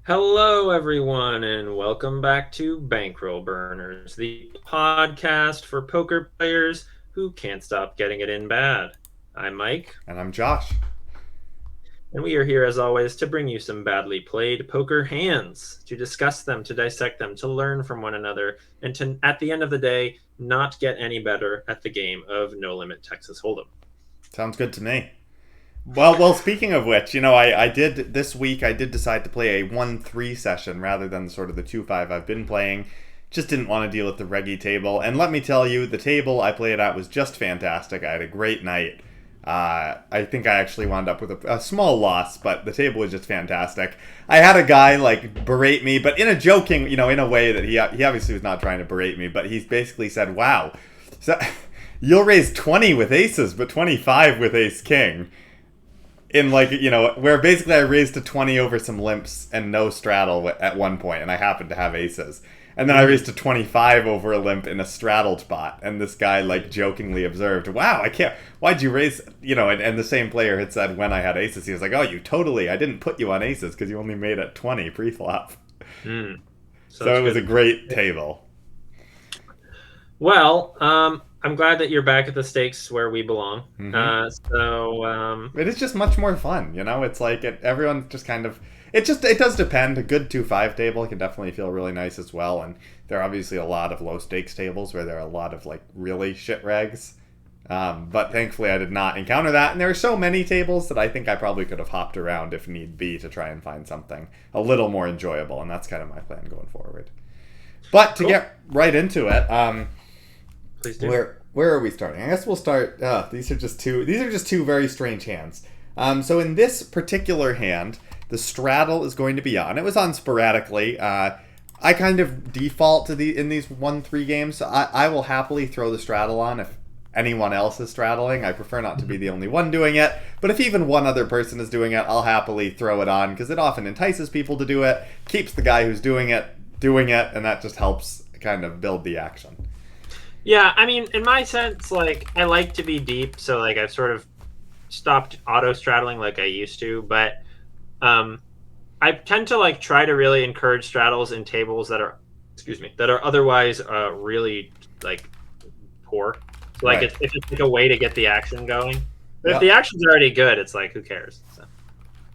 Hello, everyone, and welcome back to Bankroll Burners, the podcast for poker players who can't stop getting it in bad. I'm Mike, And I'm Josh. and we are here as always to bring you some badly played poker hands, to discuss them, to dissect them, to learn from one another, and to, at the end of the day, not get any better at the game of No Limit Texas Hold'em. Sounds good to me. Well. Speaking of which, I did this week. I did decide to play a 1-3 session rather than sort of the 2-5 I've been playing. Just didn't want to deal with the reggie table, and let me tell you, the table I played at was just fantastic. I had a great night. I think I actually wound up with a small loss, but the table was just fantastic. I had a guy berate me, but in a joking, in a way that he obviously was not trying to berate me, but he basically said, "Wow, so you'll raise 20 with aces, but 25 with ace king." Where basically I raised to 20 over some limps and no straddle at one point, and I happened to have aces. And then I raised to 25 over a limp in a straddled pot, and this guy, jokingly observed, "Wow, why'd you raise," and the same player had said when I had aces, he was like, "Oh, I didn't put you on aces because you only made it 20 pre-flop." So it was a great table. Well, I'm glad that you're back at the stakes where we belong. It is just much more fun, It's everyone's just kind of. It does depend. A good 2-5 table can definitely feel really nice as well, and there are obviously a lot of low stakes tables where there are a lot of really shit regs. But thankfully I did not encounter that, and there are so many tables that I think I probably could have hopped around if need be to try and find something a little more enjoyable, and that's kind of my plan going forward. But to get right into it, Please do. Where are we starting? I guess we'll start. These are just two very strange hands. So in this particular hand, the straddle is going to be on. It was on sporadically. I kind of default to in these 1-3 games. So I will happily throw the straddle on if anyone else is straddling. I prefer not to be the only one doing it. But if even one other person is doing it, I'll happily throw it on because it often entices people to do it, keeps the guy who's doing it, and that just helps kind of build the action. Yeah, I mean, in my sense, I like to be deep, so I've sort of stopped auto straddling like I used to, but I tend to try to really encourage straddles in tables that are otherwise really poor. So Right. if it's a way to get the action going. But if the action's already good, it's who cares? So.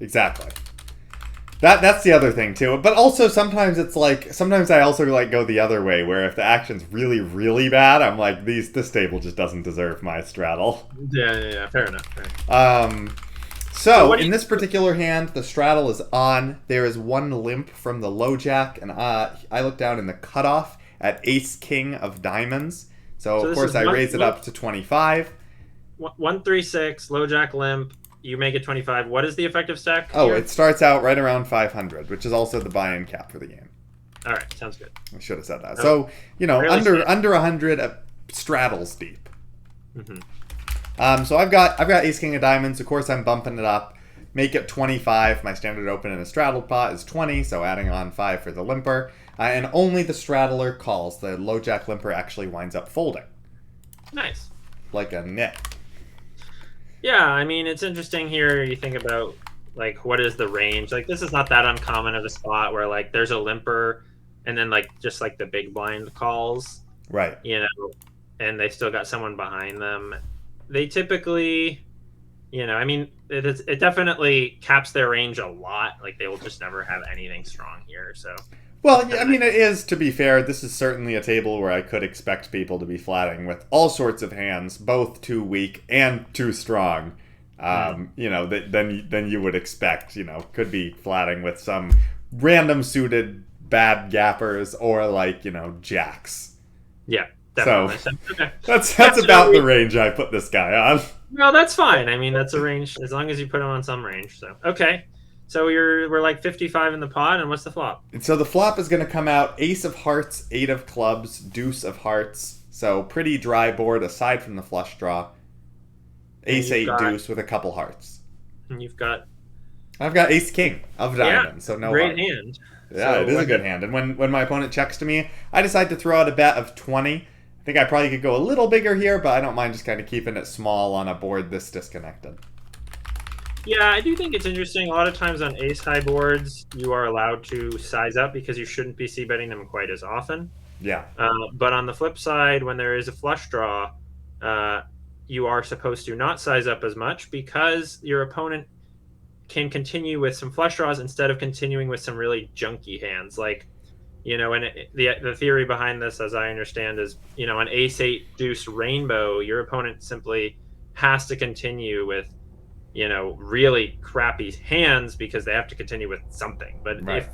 Exactly. That's the other thing too. But also sometimes sometimes I also go the other way where if the action's really, really bad, I'm like, this table just doesn't deserve my straddle. Yeah. Fair enough. So in this particular hand, the straddle is on. There is one limp from the low jack, and I look down in the cutoff at ace king of diamonds. So of course I raise it up to 25. 1-3-6 low jack limp. You make it 25. What is the effective stack? Oh, here? It starts out right around 500, which is also the buy-in cap for the game. All right, sounds good. I should have said that. So, under 100 straddles deep. Mm-hmm. So I've got ace king of diamonds. Of course, I'm bumping it up. Make it 25. My standard open in a straddled pot is 20, so adding on 5 for the limper. And only the straddler calls. The low jack limper actually winds up folding. Nice. Like a nit. Yeah, I mean, it's interesting here. You think about, what is the range? This is not that uncommon of a spot where, there's a limper and then, just the big blind calls. Right. And they still got someone behind them. They typically, I mean, it definitely caps their range a lot. They will just never have anything strong here, so... Well, I mean, it is, to be fair, this is certainly a table where I could expect people to be flatting with all sorts of hands, both too weak and too strong. Then you would expect, could be flatting with some random suited bad gappers or jacks. Yeah, definitely. So, okay. That's about the range I put this guy on. No, that's fine. I mean, that's a range, as long as you put him on some range, so. Okay. So we're 55 in the pot, and what's the flop? And so the flop is going to come out ace of hearts, 8 of clubs, deuce of hearts. So pretty dry board aside from the flush draw. Ace 8 deuce with a couple hearts. And I've got ace king of diamonds, so no great heart. hand. Yeah, it is a good hand. And when my opponent checks to me, I decide to throw out a bet of 20. I think I probably could go a little bigger here, but I don't mind just kind of keeping it small on a board this disconnected. Yeah, I do think it's interesting. A lot of times on ace high boards, you are allowed to size up because you shouldn't be c betting them quite as often. Yeah. But on the flip side, when there is a flush draw, uh, you are supposed to not size up as much because your opponent can continue with some flush draws instead of continuing with some really junky hands. Like, and the theory behind this, as I understand, is an ace eight deuce rainbow, your opponent simply has to continue with really crappy hands because they have to continue with something. But Right.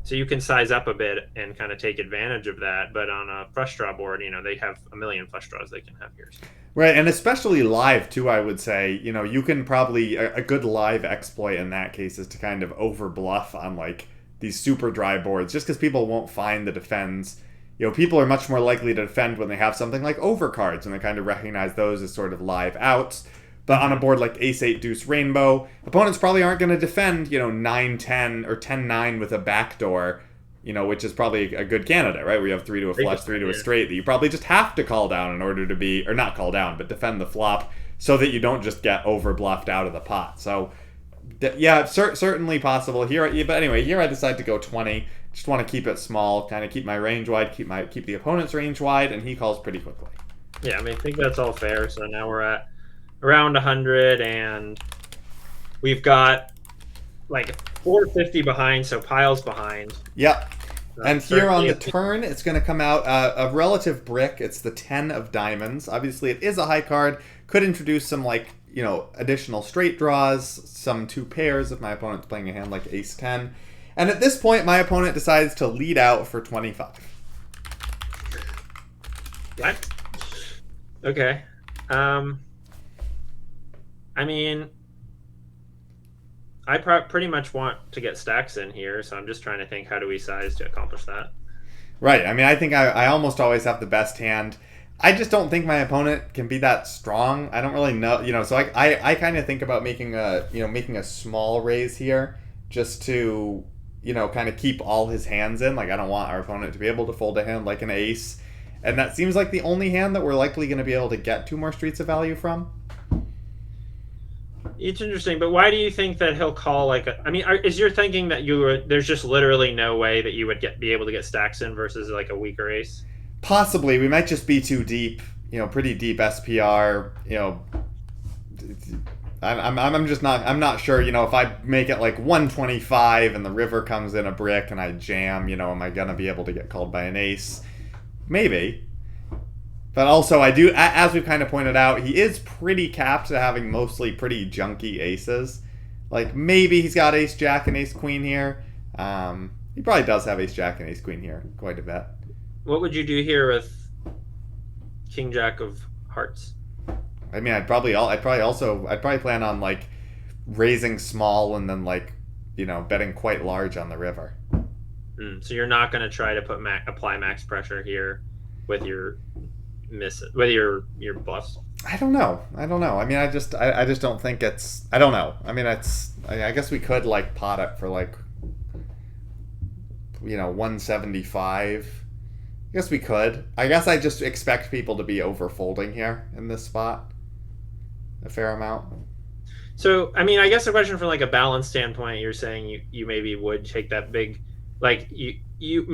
so you can size up a bit and kind of take advantage of that. But on a flush draw board, they have a million flush draws they can have here. Right, and especially live too, I would say, you can probably, a good live exploit in that case is to kind of over bluff on like these super dry boards, just because people won't find the defends. People are much more likely to defend when they have something like overcards, and they kind of recognize those as sort of live outs. But on a board like ace-8 deuce rainbow, opponents probably aren't going to defend, 9-10 or 10-9 with a backdoor, which is probably a good candidate, right? Where you have 3 to a flush, 3 to a straight, that you probably just have to call down in order to be, or not call down, but defend the flop so that you don't just get over bluffed out of the pot. So, yeah, certainly possible here. But anyway, here I decided to go 20. Just want to keep it small, kind of keep my range wide, keep the opponent's range wide, and he calls pretty quickly. Yeah, I think that's all fair. So now we're at around 100, and we've got like 450 behind, so piles behind. Yep. And here on the turn, it's going to come out a relative brick. It's the 10 of diamonds. Obviously, it is a high card. Could introduce some, additional straight draws, some two pairs if my opponent's playing a hand like ace-10. And at this point, my opponent decides to lead out for 25. What? Okay. I pretty much want to get stacks in here, so I'm just trying to think, how do we size to accomplish that? Right. I think I almost always have the best hand. I just don't think my opponent can be that strong. I don't really know, so I kind of think about making a small raise here just to, kind of keep all his hands in. Like, I don't want our opponent to be able to fold a hand like an ace. And that seems like the only hand that we're likely going to be able to get two more streets of value from. It's interesting, but why do you think that he'll call is your thinking that there's just literally no way that you would be able to get stacks in versus like a weaker ace? Possibly. We might just be too deep, pretty deep SPR, I'm not sure, if I make it like 125 and the river comes in a brick and I jam, am I going to be able to get called by an ace? Maybe. But also, I do, as we've kind of pointed out, he is pretty capped to having mostly pretty junky aces. Like, maybe he's got ace-jack and ace-queen here. He probably does have ace-jack and ace-queen here quite a bit. What would you do here with king-jack of hearts? I'd probably plan on, like, raising small and then, like, betting quite large on the river. So you're not going to try to apply max pressure here with your your bluffs? I don't know. I just don't think it's. I don't know. I guess we could like pot it for like 175. I guess we could. I guess I just expect people to be over folding here in this spot a fair amount. So I guess the question from like a balance standpoint, you're saying you maybe would take that big, like you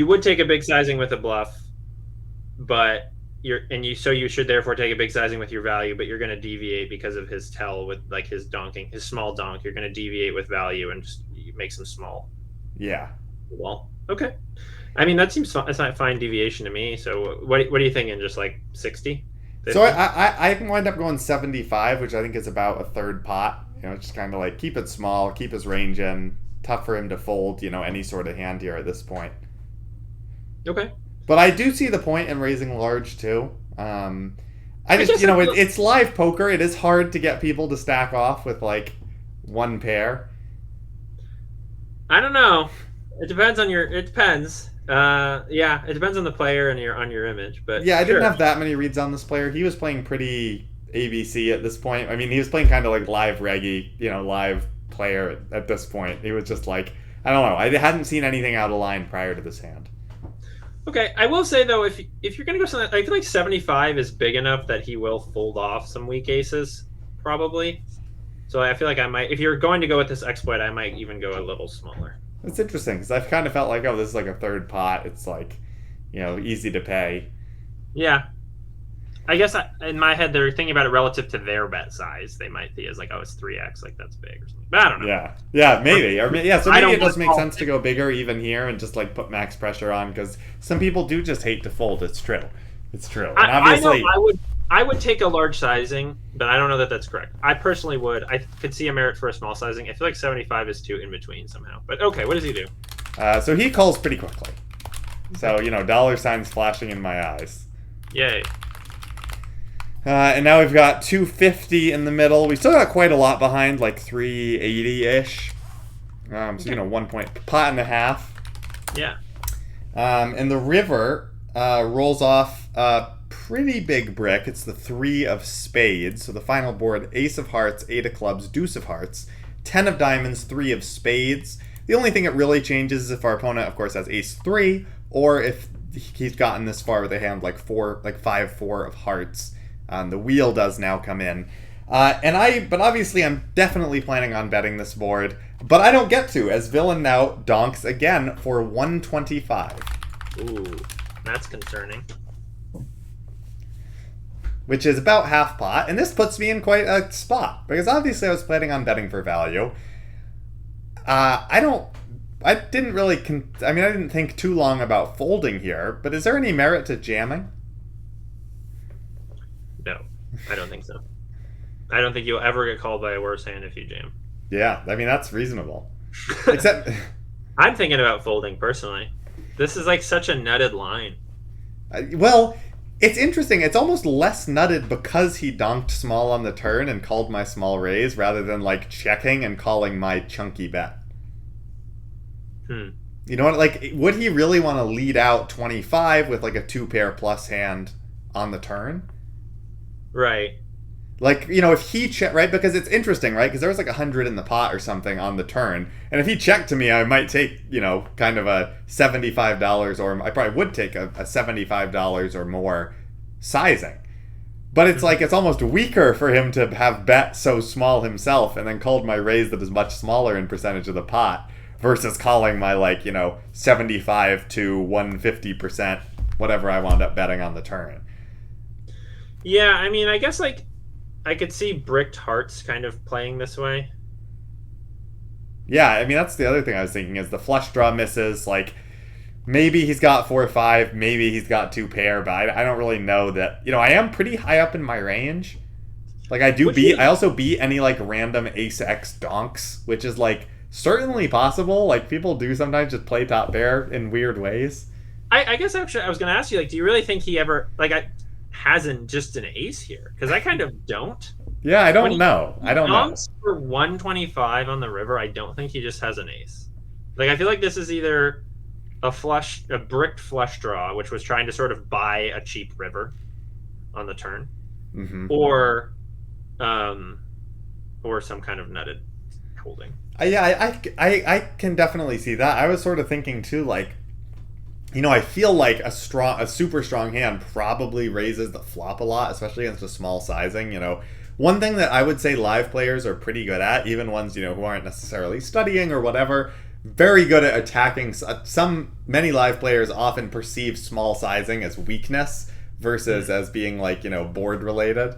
would take a big sizing with a bluff. But you should therefore take a big sizing with your value, but you're going to deviate because of his tell with like his small donk. You're going to deviate with value and just make some small. Yeah. Well, okay. That seems it's not fine deviation to me. So what are you thinking? Just like 60? 50? So I can wind up going 75, which I think is about a third pot. Just kind of like keep it small, keep his range in. Tough for him to fold, any sort of hand here at this point. Okay. But I do see the point in raising large too. It's live poker. It is hard to get people to stack off with like one pair. I don't know. It depends. It depends on the player and on your image. But yeah, I didn't have that many reads on this player. He was playing pretty ABC at this point. He was playing kind of like live reggie, live player at this point. He was just like, I don't know. I hadn't seen anything out of line prior to this hand. Okay, I will say though, if you're gonna go something, I feel like 75 is big enough that he will fold off some weak aces. probably. So I feel like I might, if you're going to go with this exploit, I might even go a little smaller. It's interesting because I've kind of felt like, oh, this is like a third pot. It's like, easy to pay. Yeah. I guess in my head, they're thinking about it relative to their bet size. They might see as like, oh, it's 3x, like that's big or something. But I don't know. Yeah, maybe. So maybe it does make sense to go it. bigger even here and just like put max pressure on because some people do just hate to fold. It's true. And obviously, I would take a large sizing, but I don't know that that's correct. I personally would. I could see a merit for a small sizing. I feel like 75 is too in between somehow. But okay, what does he do? So he calls pretty quickly. So, dollar signs flashing in my eyes. Yay. And now we've got 250 in the middle. We still got quite a lot behind, like 380-ish. So, 1 point, pot and a half. Yeah. And the river rolls off a pretty big brick. It's the 3 of spades. So the final board, ace of hearts, 8 of clubs, deuce of hearts, 10 of diamonds, 3 of spades. The only thing it really changes is if our opponent, of course, has ace 3, or if he's gotten this far with a hand like 5-4 of hearts. The wheel does now come in. But obviously I'm definitely planning on betting this board, but I don't get to, as Villain now donks again for 125. Ooh, that's concerning. Which is about half pot, and this puts me in quite a spot, because obviously I was planning on betting for value. I didn't think too long about folding here, but is there any merit to jamming? No, I don't think so. I don't think you'll ever get called by a worse hand if you jam. Yeah, that's reasonable. Except... I'm thinking about folding, personally. This is like such a nutted line. Well, it's interesting. It's almost less nutted because he donked small on the turn and called my small raise rather than like checking and calling my chunky bet. You know what? Like, would he really want to lead out 25 with like a 2-pair plus hand on the turn? Right. Like, if he checked, right? Because it's interesting, right? Because there was like 100 in the pot or something on the turn. And if he checked to me, I might take, kind of a $75 or I probably would take a $75 or more sizing. But it's like, it's almost weaker for him to have bet so small himself and then called my raise that is much smaller in percentage of the pot versus calling my 75 to 150%, whatever I wound up betting on the turn. Yeah, I mean, I guess I could see bricked hearts kind of playing this way. Yeah, I mean, that's the other thing I was thinking is the flush draw misses. Like, maybe he's got 4-5, maybe he's got 2-pair, but I don't really know that. I am pretty high up in my range. Like, I also beat any, random ace-x donks, which is, certainly possible. Like, people do sometimes just play top pair in weird ways. I guess actually I was going to ask you, do you really think he ever, hasn't just an ace here? Because I kind of don't. Yeah, I don't know. For 125 on the river, I don't think he just has an ace. I feel like this is either a bricked flush draw, which was trying to sort of buy a cheap river on the turn, or some kind of nutted holding. I can definitely see that. I was sort of thinking too, I feel like a super strong hand probably raises the flop a lot, especially against a small sizing. One thing that I would say live players are pretty good at, even ones, who aren't necessarily studying or whatever, very good at attacking. Many live players often perceive small sizing as weakness versus as being board related.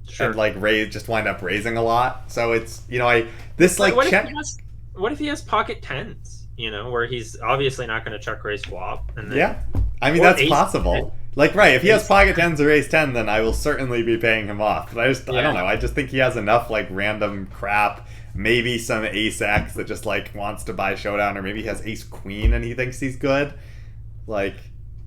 Sure. And just wind up raising a lot. So it's, what if he has pocket tens? Where he's obviously not going to check raise flop. And then, yeah, I mean, that's possible. If he has pocket tens or ace 10, then I will certainly be paying him off. But I don't know. I just think he has enough random crap. Maybe some ace X that just wants to buy showdown, or maybe he has ace queen and he thinks he's good.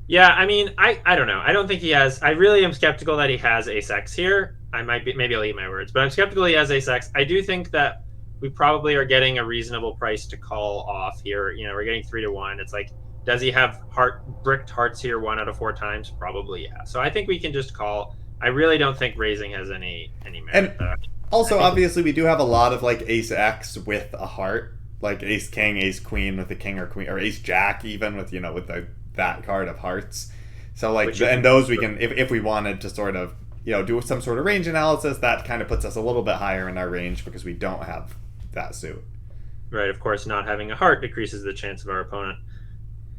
Yeah, I mean, I don't know. I don't think he has. I really am skeptical that he has ace X here. Maybe I'll eat my words, but I'm skeptical he has ace X. I do think that we probably are getting a reasonable price to call off here. We're getting 3-1. It's does he have bricked hearts here 1 out of 4 times? Probably, yeah. So I think we can just call. I really don't think raising has any merit. And also, obviously, we do have a lot of ace X with a heart, ace king, ace queen with a king or queen, or ace jack even with that card of hearts. So and those we can, if we wanted to sort of do some sort of range analysis, that kind of puts us a little bit higher in our range because we don't have that suit. Right, of course, not having a heart decreases the chance of our opponent,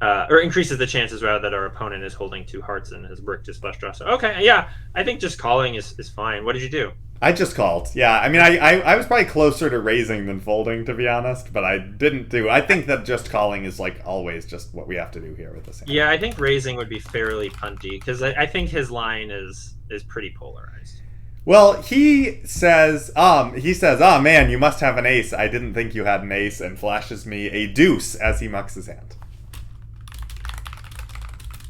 or increases the chances rather that our opponent is holding 2 hearts and has bricked his flush draw. So okay, yeah, I think just calling is fine. What did you do? I just called. Yeah, I mean, I was probably closer to raising than folding, to be honest, but I didn't do. I think that just calling is like always just what we have to do here with this hand. Yeah, I think raising would be fairly punty because I think his line is pretty polarized. Well, he says, oh man, you must have an ace. I didn't think you had an ace, and flashes me a deuce as he mucks his hand.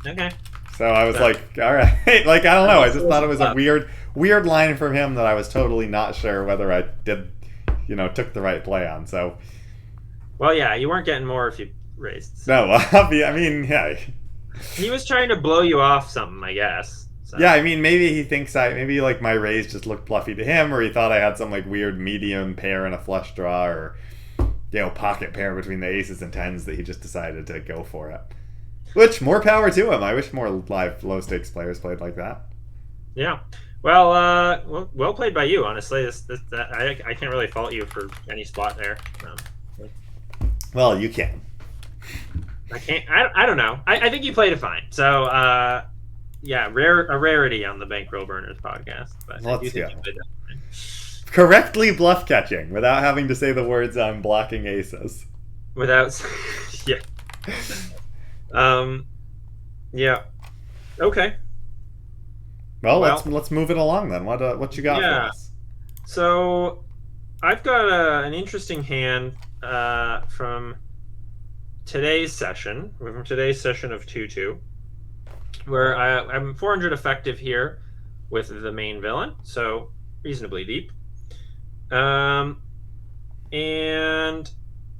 Okay. So I was like, all right, like I don't know. I just thought it was a weird line from him that I was totally not sure whether I did, took the right play on. So. Well, yeah, you weren't getting more if you raised. So. No, I mean, yeah. He was trying to blow you off something, I guess. So. Yeah, I mean, maybe he thinks maybe like my raise just looked bluffy to him, or he thought I had some like weird medium pair and a flush draw, or pocket pair between the aces and tens that he just decided to go for it. Which, more power to him. I wish more live low stakes players played like that. Yeah. Well, well played by you. Honestly, I can't really fault you for any spot there. Well, you can. I can't. I don't know. I think you played it fine. So, yeah, a rarity on the Bankroll Burners podcast. But let's go. Correctly bluff catching without having to say the words "I'm blocking aces." Without, yeah. Yeah. Okay. Well, let's move it along then. What you got for us? So, I've got an interesting hand from today's session of 2-2, where I'm 400 effective here with the main villain, so reasonably deep. And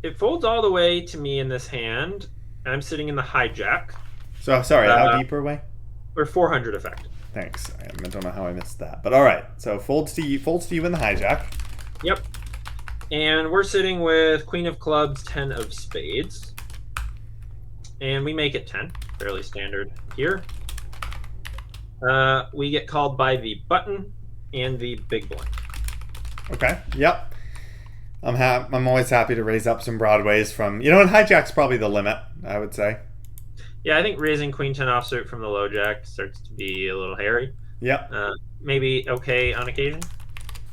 it folds all the way to me in this hand. I'm sitting in the hijack. So sorry, how deep are we? We're 400 effective. Thanks. I don't know how I missed that, but all right. So folds to you in the hijack. Yep. And we're sitting with Queen of Clubs, 10 of Spades, and we make it 10. Fairly standard here. We get called by the button and the big blind. Okay. Yep. I'm always happy to raise up some broadways from, and hijack's probably the limit, I would say. Yeah, I think raising Queen 10 offsuit from the low jack starts to be a little hairy. Yep. Maybe okay on occasion.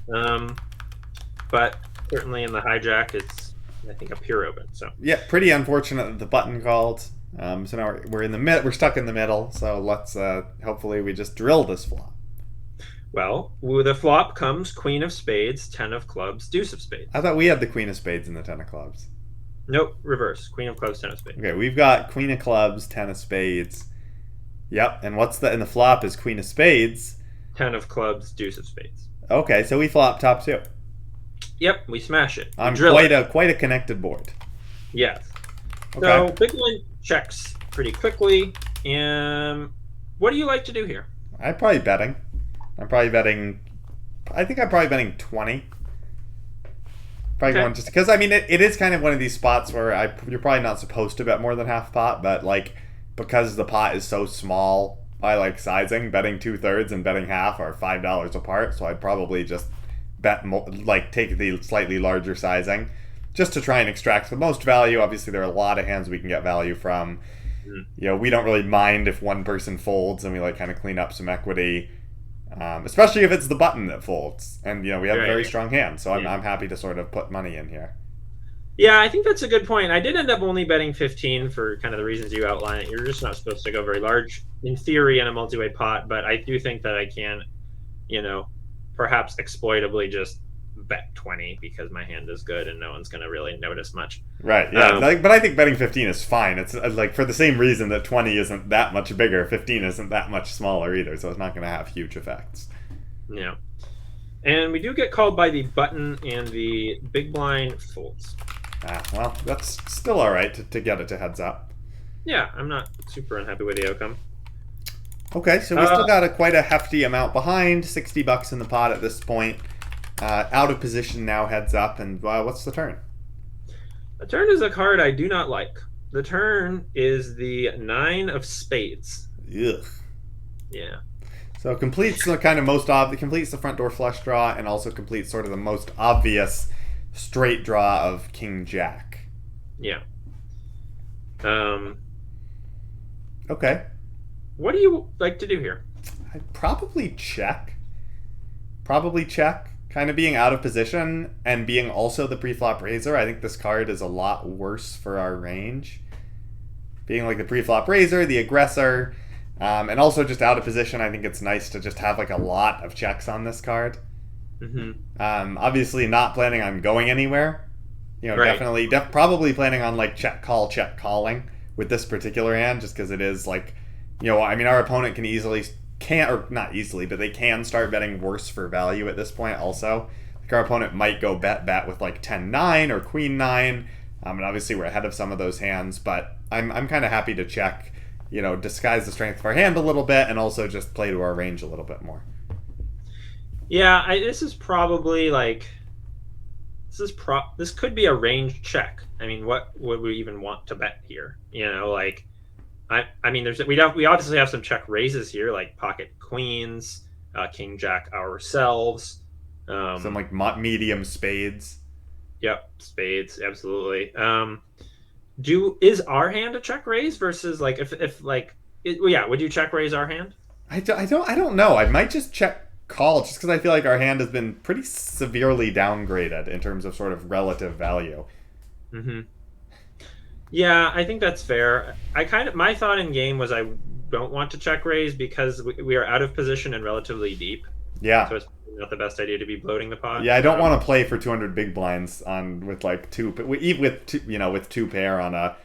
But certainly in the hijack, it's, I think, a pure open. So yeah, pretty unfortunate that the button called. So now we're in the we're stuck in the middle. So let's hopefully we just drill this flop. Well, with the flop comes Queen of Spades, 10 of Clubs, Deuce of Spades. I thought we had the Queen of Spades and the 10 of Clubs. Nope, reverse. Queen of Clubs, 10 of Spades. Okay, we've got Queen of Clubs, 10 of Spades. Yep, and what's in the flop is Queen of Spades, 10 of Clubs, Deuce of Spades. Okay, so we flop top 2. Yep, we smash it. On quite a connected board. Yes. Okay. So big blind checks pretty quickly. And what do you like to do here? I'm probably betting. I think I'm probably betting 20. Probably going just because it is kind of one of these spots where you're probably not supposed to bet more than half pot, but like because the pot is so small, I like sizing. Betting 2/3 and betting half are $5 apart, so I'd probably just bet take the slightly larger sizing just to try and extract the most value. Obviously, there are a lot of hands we can get value from. We don't really mind if one person folds and we kind of clean up some equity. Especially if it's the button that folds, and we have a very strong hand, so I'm happy to sort of put money in here. Yeah, I think that's a good point. I did end up only betting 15 for kind of the reasons you outlined. You're just not supposed to go very large in theory in a multi-way pot, but I do think that I can, perhaps exploitably just bet 20 because my hand is good and no one's going to really notice much. Right, yeah. But I think betting 15 is fine. It's for the same reason that 20 isn't that much bigger, 15 isn't that much smaller either, so it's not going to have huge effects. Yeah. And we do get called by the button and the big blind folds. Well, that's still all right to get it to heads up. Yeah, I'm not super unhappy with the outcome. Okay, so we still got quite a hefty amount behind, $60 in the pot at this point. Out of position now, heads up, and what's the turn? The turn is a card I do not like. The turn is the 9 of Spades. Ugh. Yeah. So it completes the kind of completes the front door flush draw, and also completes sort of the most obvious straight draw of King Jack. Yeah. Okay. What do you like to do here? I'd probably check. Kind of being out of position and being also the pre-flop raiser. I think this card is a lot worse for our range. Being like the pre-flop raiser, the aggressor, and also just out of position. I think it's nice to just have like a lot of checks on this card. Mm-hmm. Obviously not planning on going anywhere. Right. Probably planning on like check calling with this particular hand, just because it is like, our opponent not easily, but they can start betting worse for value at this point also. Like our opponent might go bet with like 10-9 or Queen-9, and obviously we're ahead of some of those hands, but I'm kind of happy to check, disguise the strength of our hand a little bit, and also just play to our range a little bit more. Yeah, this is probably like this could be a range check. I mean, what would we even want to bet here? I mean, we obviously have some check raises here, like pocket queens, king jack ourselves, Some like medium spades. Yep, spades, absolutely. Is our hand a check raise versus like if like would you check raise our hand? I don't know. I might just check call just because I feel like our hand has been pretty severely downgraded in terms of sort of relative value. Mm-hmm. Yeah, I think that's fair. My thought in game was I don't want to check raise because we are out of position and relatively deep. Yeah. So it's not the best idea to be bloating the pot. Yeah, I don't want to play for 200 big blinds with like with two pair on a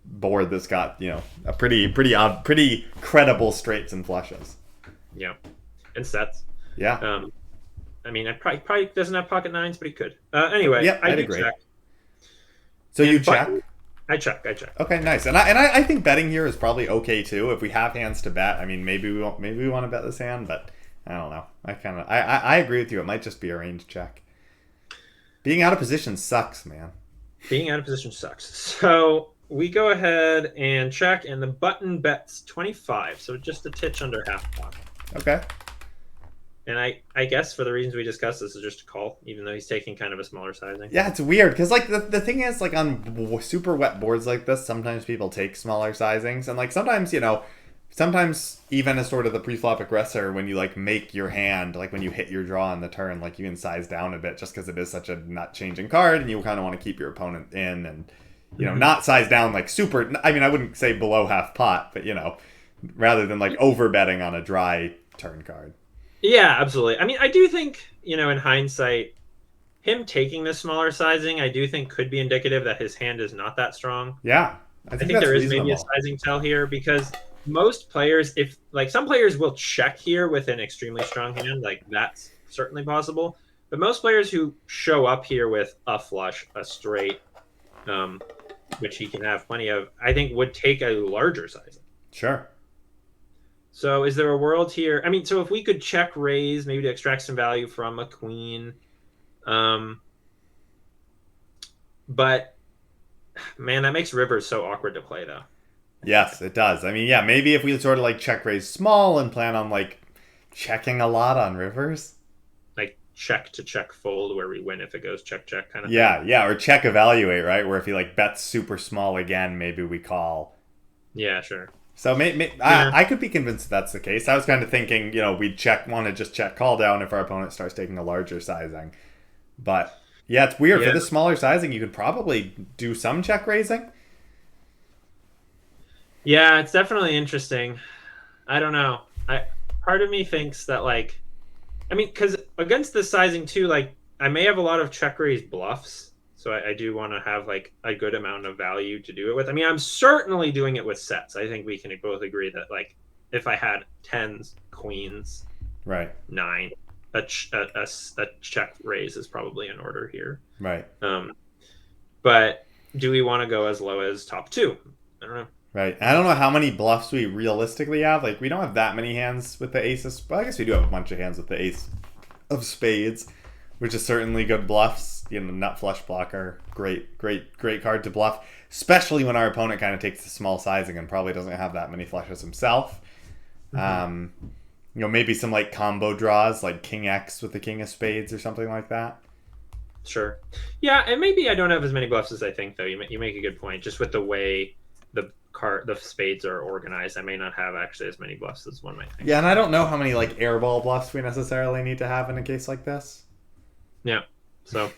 board that's got a pretty credible straights and flushes. Yeah, and sets. Yeah. I mean, I probably doesn't have pocket nines, but he could. Anyway, yeah, I'd agree. Check. So you check? I check. Okay, nice. And I think betting here is probably okay too. If we have hands to bet, I mean, maybe we want to bet this hand, but I don't know. I agree with you. It might just be a range check. Being out of position sucks, man. Being out of position sucks. So we go ahead and check, and the button bets 25, so just a titch under half pot. Okay. And I guess for the reasons we discussed, this is just a call, even though he's taking kind of a smaller sizing. Yeah, it's weird, because like the thing is, like on super wet boards like this, sometimes people take smaller sizings, and like sometimes even as sort of the pre-flop aggressor, when you like make your hand, like when you hit your draw on the turn, like you can size down a bit just because it is such a nut changing card, and you kind of want to keep your opponent in, and not size down like super. I mean, I wouldn't say below half pot, but rather than like over betting on a dry turn card. Yeah, absolutely. I mean, I do think, in hindsight, him taking this smaller sizing, I do think could be indicative that his hand is not that strong. Yeah. I think there is maybe a sizing tell here because most players, some players will check here with an extremely strong hand, like that's certainly possible. But most players who show up here with a flush, a straight, which he can have plenty of, I think would take a larger sizing. Sure. So is there a world here? I mean, so if we could check raise, maybe to extract some value from a queen. But, man, that makes rivers so awkward to play, though. Yes, it does. I mean, yeah, maybe if we sort of like check raise small and plan on like checking a lot on rivers. Like check to check fold where we win if it goes check kind of thing. Yeah, or check evaluate, right? Where if he like bets super small again, maybe we call. Yeah, sure. So I could be convinced that's the case. I was kind of thinking, we'd want to just check call down if our opponent starts taking a larger sizing. But yeah, it's weird. For this smaller sizing, you could probably do some check raising. Yeah, it's definitely interesting. I don't know. Part of me thinks that because against this sizing too, I may have a lot of check raise bluffs. So I do want to have like a good amount of value to do it with. I mean, I'm certainly doing it with sets. I think we can both agree that if I had tens, queens, right, 9, a check raise is probably in order here. Right. But do we want to go as low as top 2? I don't know. Right. I don't know how many bluffs we realistically have. Like, we don't have that many hands with the aces. But I guess we do have a bunch of hands with the ace of spades, which is certainly good bluffs. Nut flush blocker, great card to bluff, especially when our opponent kind of takes the small sizing and probably doesn't have that many flushes himself. maybe some like combo draws, like King X with the King of Spades or something like that. Sure. Yeah, and maybe I don't have as many bluffs as I think, though. You make a good point. Just with the way the spades are organized, I may not have actually as many bluffs as one might think. Yeah, and I don't know how many like airball bluffs we necessarily need to have in a case like this. Yeah. So,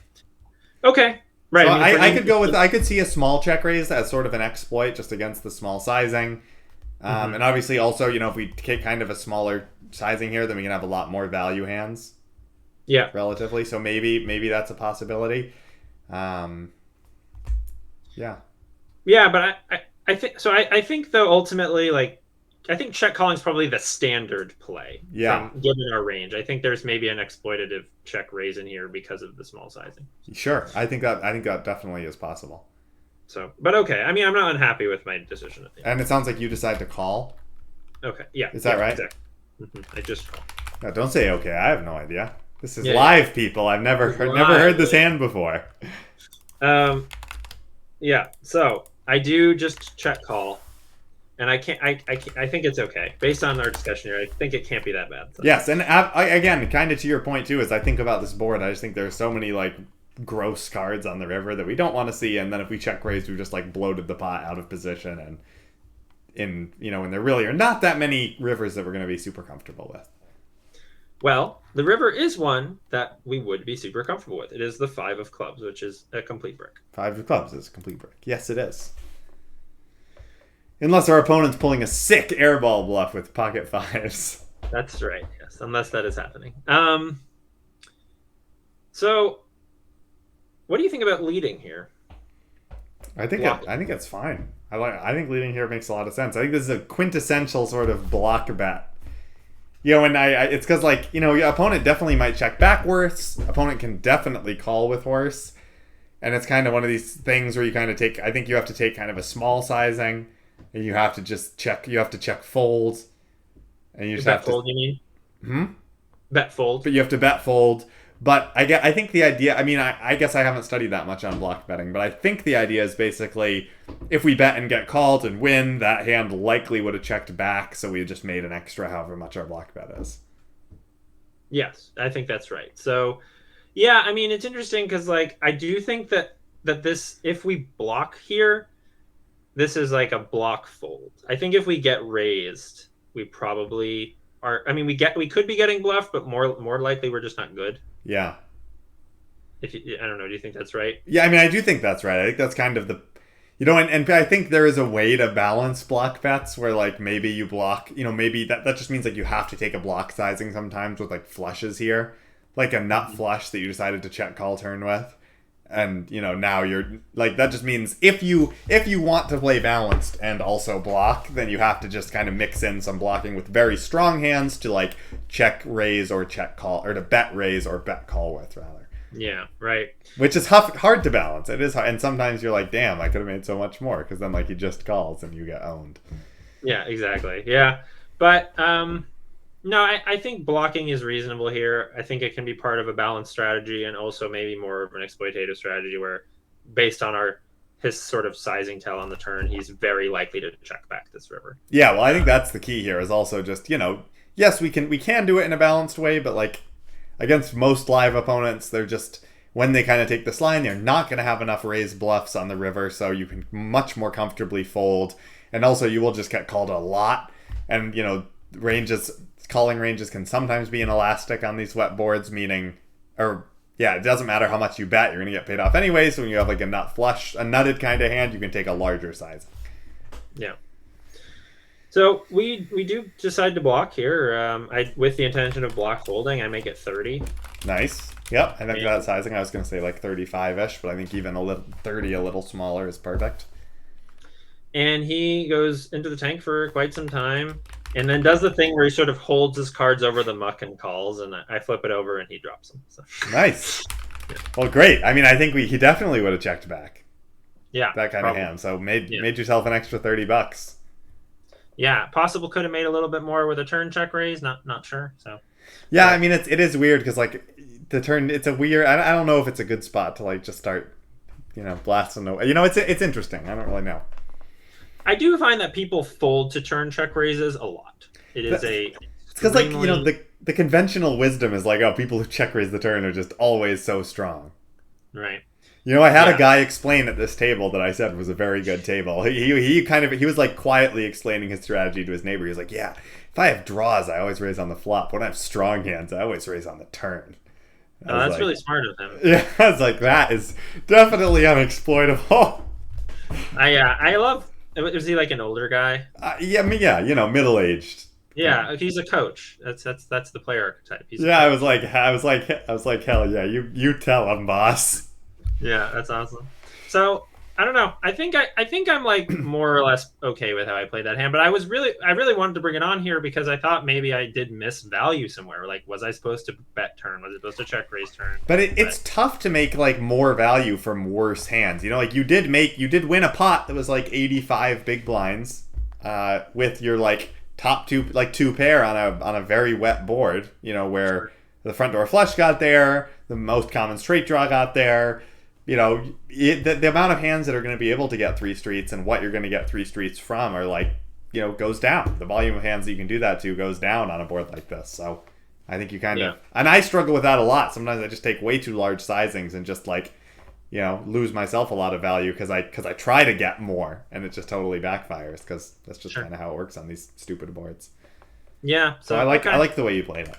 okay. Right. So I could see a small check raise as sort of an exploit just against the small sizing. And obviously also, if we take kind of a smaller sizing here, then we can have a lot more value hands. Yeah. Relatively. So maybe that's a possibility. Yeah. Yeah, but I think so. I think though ultimately, like, I think check calling is probably the standard play. Yeah. Given our range, I think there's maybe an exploitative check raise in here because of the small sizing. Sure, I think that definitely is possible. So, but okay. I mean, I'm not unhappy with my decision at the end. And it sounds like you decide to call. Okay. Yeah. Is that right? Exactly. I just call. No, don't say okay. I have no idea. This is live, people. I've never heard this hand before. Yeah. So I do just check call, and I can't. I think it's okay based on our discussion here. I think it can't be that bad. So. Yes, and again, kind of to your point too, as I think about this board, I just think there's so many like gross cards on the river that we don't want to see, and then if we check raise, we've just like bloated the pot out of position, and when there really are not that many rivers that we're going to be super comfortable with. Well, the river is one that we would be super comfortable with. It is the 5 of clubs, which is a complete brick. 5 of clubs is a complete brick. Yes, it is. Unless our opponent's pulling a sick airball bluff with pocket 5s. That's right, yes. Unless that is happening. So, what do you think about leading here? I think it's fine. I think leading here makes a lot of sense. I think this is a quintessential sort of block bet. And it's because your opponent definitely might check back worse. Opponent can definitely call with worse, and it's kind of one of these things where you kind of take. I think you have to take kind of a small sizing, and you have to just check. You have to check fold, and you just have to fold. You mean? Bet fold. But you have to bet fold. But I think the idea, I guess I haven't studied that much on block betting, but I think the idea is basically if we bet and get called and win, that hand likely would have checked back, so we just made an extra however much our block bet is. Yes, I think that's right. So, yeah, it's interesting because, I do think that this, if we block here, this is like a block fold. I think if we get raised, we probably are, we could be getting bluffed, but more likely we're just not good. Yeah. I don't know. Do you think that's right? Yeah, I do think that's right. I think that's kind of the, and I think there is a way to balance block bets where maybe you block, maybe that just means you have to take a block sizing sometimes with flushes here, like a nut flush that you decided to check call turn with. And, now you're that just means if you want to play balanced and also block, then you have to just kind of mix in some blocking with very strong hands to check raise or check call, or to bet raise or bet call with rather. Yeah, right. Which is hard to balance. It is hard. And sometimes you're damn, I could have made so much more, because then he just calls and you get owned. Yeah, exactly. Yeah. But, no, I think blocking is reasonable here. I think it can be part of a balanced strategy and also maybe more of an exploitative strategy where, based on his sort of sizing tell on the turn, he's very likely to check back this river. Yeah, well, I think that's the key here is also just, yes, we can do it in a balanced way, but against most live opponents, they're just, when they kind of take this line, they're not going to have enough raised bluffs on the river, so you can much more comfortably fold. And also, you will just get called a lot. And, calling ranges can sometimes be inelastic on these wet boards, meaning, it doesn't matter how much you bet, you're going to get paid off anyway. So when you have a nut flush, a nutted kind of hand, you can take a larger size. Yeah. So we do decide to block here. With the intention of block folding, I make it 30. Nice. Yep. I think that sizing, I was going to say 35-ish, but I think even 30 a little smaller is perfect. And he goes into the tank for quite some time. And then does the thing where he sort of holds his cards over the muck and calls, and I flip it over and he drops them. So. Nice. Yeah. Well, great. I think he definitely would have checked back. Yeah. That kind of hand. So made yourself an extra $30. Yeah, possible could have made a little bit more with a turn check raise. Not sure. So. Yeah, it is weird because the turn. It's a weird. I don't know if it's a good spot to just start, blasting away. It's interesting. I don't really know. I do find that people fold to turn check raises a lot. It is a It's because, like, the conventional wisdom is like, oh, people who check raise the turn are just always so strong. Right. I had a guy explain at this table that I said was a very good table. He was like quietly explaining his strategy to his neighbor. He was like, yeah, if I have draws, I always raise on the flop. When I have strong hands, I always raise on the turn. Oh, that's really smart of him. Yeah, I was like, that is definitely unexploitable. I love. Was he like an older guy? Yeah, middle aged. Yeah, he's a coach. That's the player archetype. I was like, hell yeah, you tell him, boss. Yeah, that's awesome. So I don't know. I think I'm like more or less okay with how I played that hand, but I really wanted to bring it on here because I thought maybe I did miss value somewhere. Like, was I supposed to bet turn? Was I supposed to check raise turn? But it's tough to make like more value from worse hands. Like you did win a pot that was like 85 big blinds, with your like top two pair on a very wet board. Where the front door flush got there, the most common straight draw got there. The amount of hands that are going to be able to get three streets and what you're going to get three streets from are like, goes down. The volume of hands that you can do that to goes down on a board like this. So I think you kind of, and I struggle with that a lot. Sometimes I just take way too large sizings and just like, lose myself a lot of value because I try to get more and it just totally backfires because that's just kind of how it works on these stupid boards. Yeah. So I like the way you played it.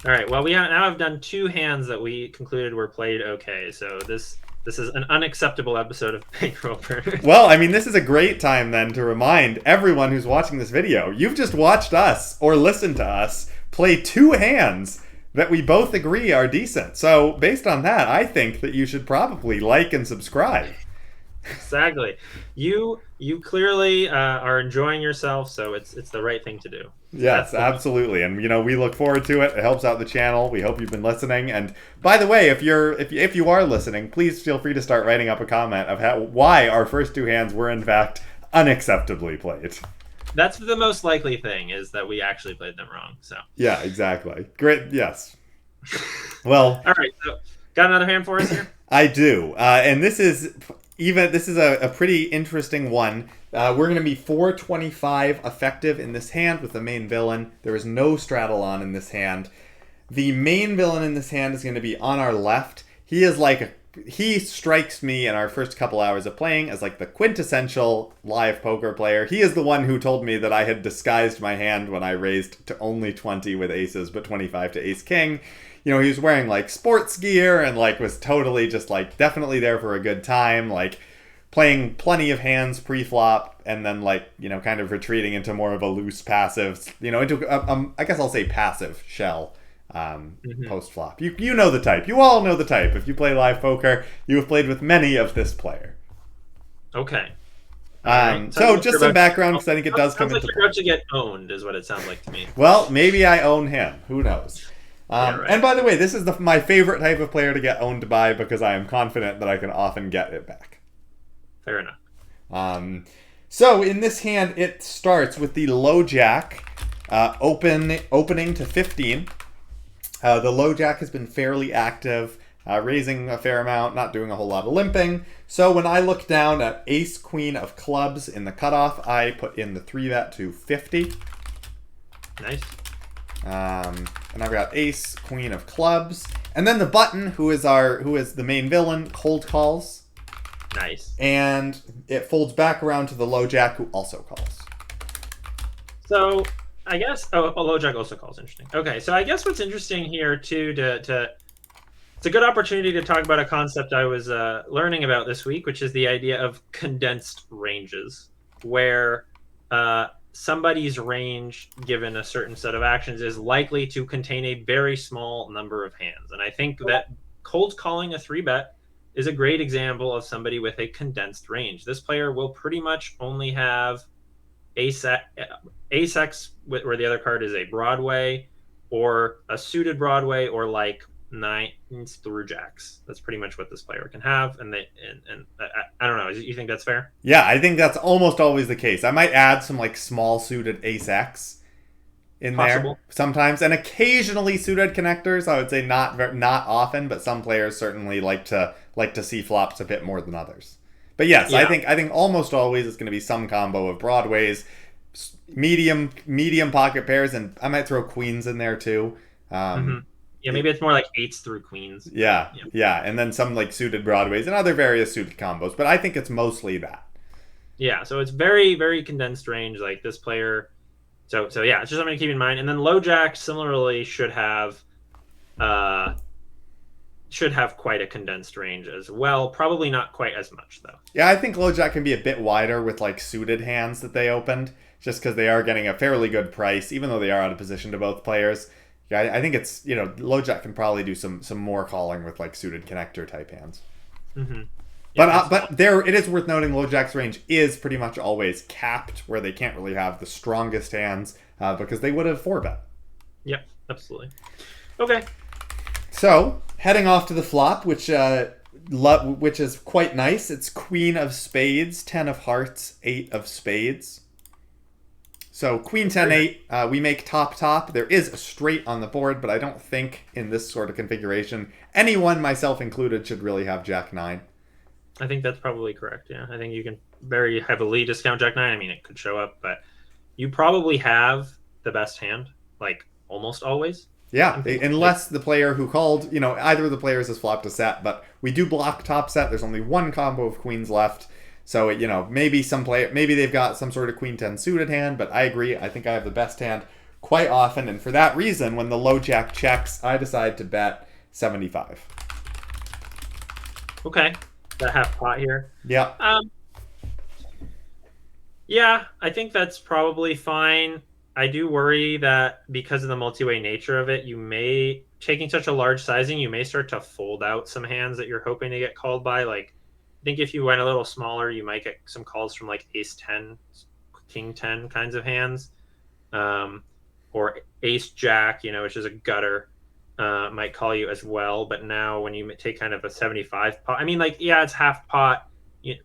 All right. Well, now I've done two hands that we concluded were played okay. So this is an unacceptable episode of Bankroll Burners. Well, I mean, this is a great time then to remind everyone who's watching this video, you've just watched us or listened to us play two hands that we both agree are decent. So based on that, I think that you should probably like and subscribe. Exactly. You clearly are enjoying yourself, so it's the right thing to do. Yes, absolutely. And we look forward to it. It helps out the channel. We hope you've been listening. And by the way, if you are listening, please feel free to start writing up a comment of why our first two hands were in fact unacceptably played. That's the most likely thing, is that we actually played them wrong. So yeah, exactly. Great. Yes. Well. All right. So got another hand for us here? I do. And this is a pretty interesting one. We're going to be 425 effective in this hand with the main villain. There is no straddle on in this hand. The main villain in this hand is going to be on our left. He strikes me in our first couple hours of playing as like the quintessential live poker player. He is the one who told me that I had disguised my hand when I raised to only 20 with aces, but 25 to ace king. He was wearing like sports gear and like was totally just like definitely there for a good time, like playing plenty of hands pre-flop and then like, kind of retreating into more of a loose passive, into I guess I'll say passive shell post-flop. You know the type. You all know the type. If you play live poker, you have played with many of this player. Okay. So just some background because I think it does come into play. You're about to get owned is what it sounds like to me. Well, maybe I own him. Who knows? Right. And by the way, this is my favorite type of player to get owned by because I am confident that I can often get it back. Fair enough. So in this hand, it starts with the low jack opening to 15. The low jack has been fairly active, raising a fair amount, not doing a whole lot of limping. So when I look down at ace queen of clubs in the cutoff, I put in the 3-bet to 50. Nice. And I've got ace queen of clubs, and then the button, who is the main villain, cold calls. Nice. And it folds back around to the low jack, who also calls. So I guess a low jack also calls. Interesting. Okay, so I guess what's interesting here too it's a good opportunity to talk about a concept I was learning about this week, which is the idea of condensed ranges, where somebody's range, given a certain set of actions, is likely to contain a very small number of hands. And I think that cold calling a 3-bet is a great example of somebody with a condensed range. This player will pretty much only have ace-x, where the other card is a Broadway, or a suited Broadway, or like nines through jacks. That's pretty much what this player can have. And I don't know. You think that's fair? Yeah, I think that's almost always the case. I might add some like small suited ace-x in there sometimes, and occasionally suited connectors. I would say not often, but some players certainly like to see flops a bit more than others. But yes, yeah. I think almost always it's going to be some combo of Broadways, medium pocket pairs, and I might throw queens in there too. Hmm. Yeah, maybe it's more like eights through queens. Yeah, Yeah. yeah, and then some like suited broadways and other various suited combos. But I think it's mostly that. Yeah, so it's very, very condensed range. Like this player, so yeah, it's just something to keep in mind. And then low jack similarly uh, should have quite a condensed range as well. Probably not quite as much though. Yeah, I think low jack can be a bit wider with like suited hands that they opened, just because they are getting a fairly good price, even though they are out of position to both players. Yeah, I think it's low jack can probably do some more calling with like suited connector type hands. Mm-hmm. Yeah, But there it is worth noting low jack's range is pretty much always capped, where they can't really have the strongest hands because they would have 4-bet. yep, absolutely. Okay. So heading off to the flop, which is quite nice. It's Queen of Spades, 10 of Hearts, 8 of Spades. So Queen 10 8, we make top. There is a straight on the board, but I don't think in this sort of configuration anyone, myself included, should really have Jack 9. I think that's probably correct. Yeah, I think you can very heavily discount Jack 9. I mean, it could show up, but you probably have the best hand, like almost always. Yeah, unless the player who called, either of the players has flopped a set, but we do block top set. There's only one combo of queens left. So, maybe maybe they've got some sort of Queen 10 suited hand, but I agree. I think I have the best hand quite often. And for that reason, when the low jack checks, I decide to bet 75. Okay. That half pot here. Yeah. Yeah, I think that's probably fine. I do worry that because of the multi-way nature of it, taking such a large sizing, you may start to fold out some hands that you're hoping to get called by. Like, I think if you went a little smaller, you might get some calls from like ace 10, king 10 kinds of hands, or ace jack, which is a gutter, might call you as well. But now when you take kind of a 75 pot, I mean, like, yeah, it's half pot.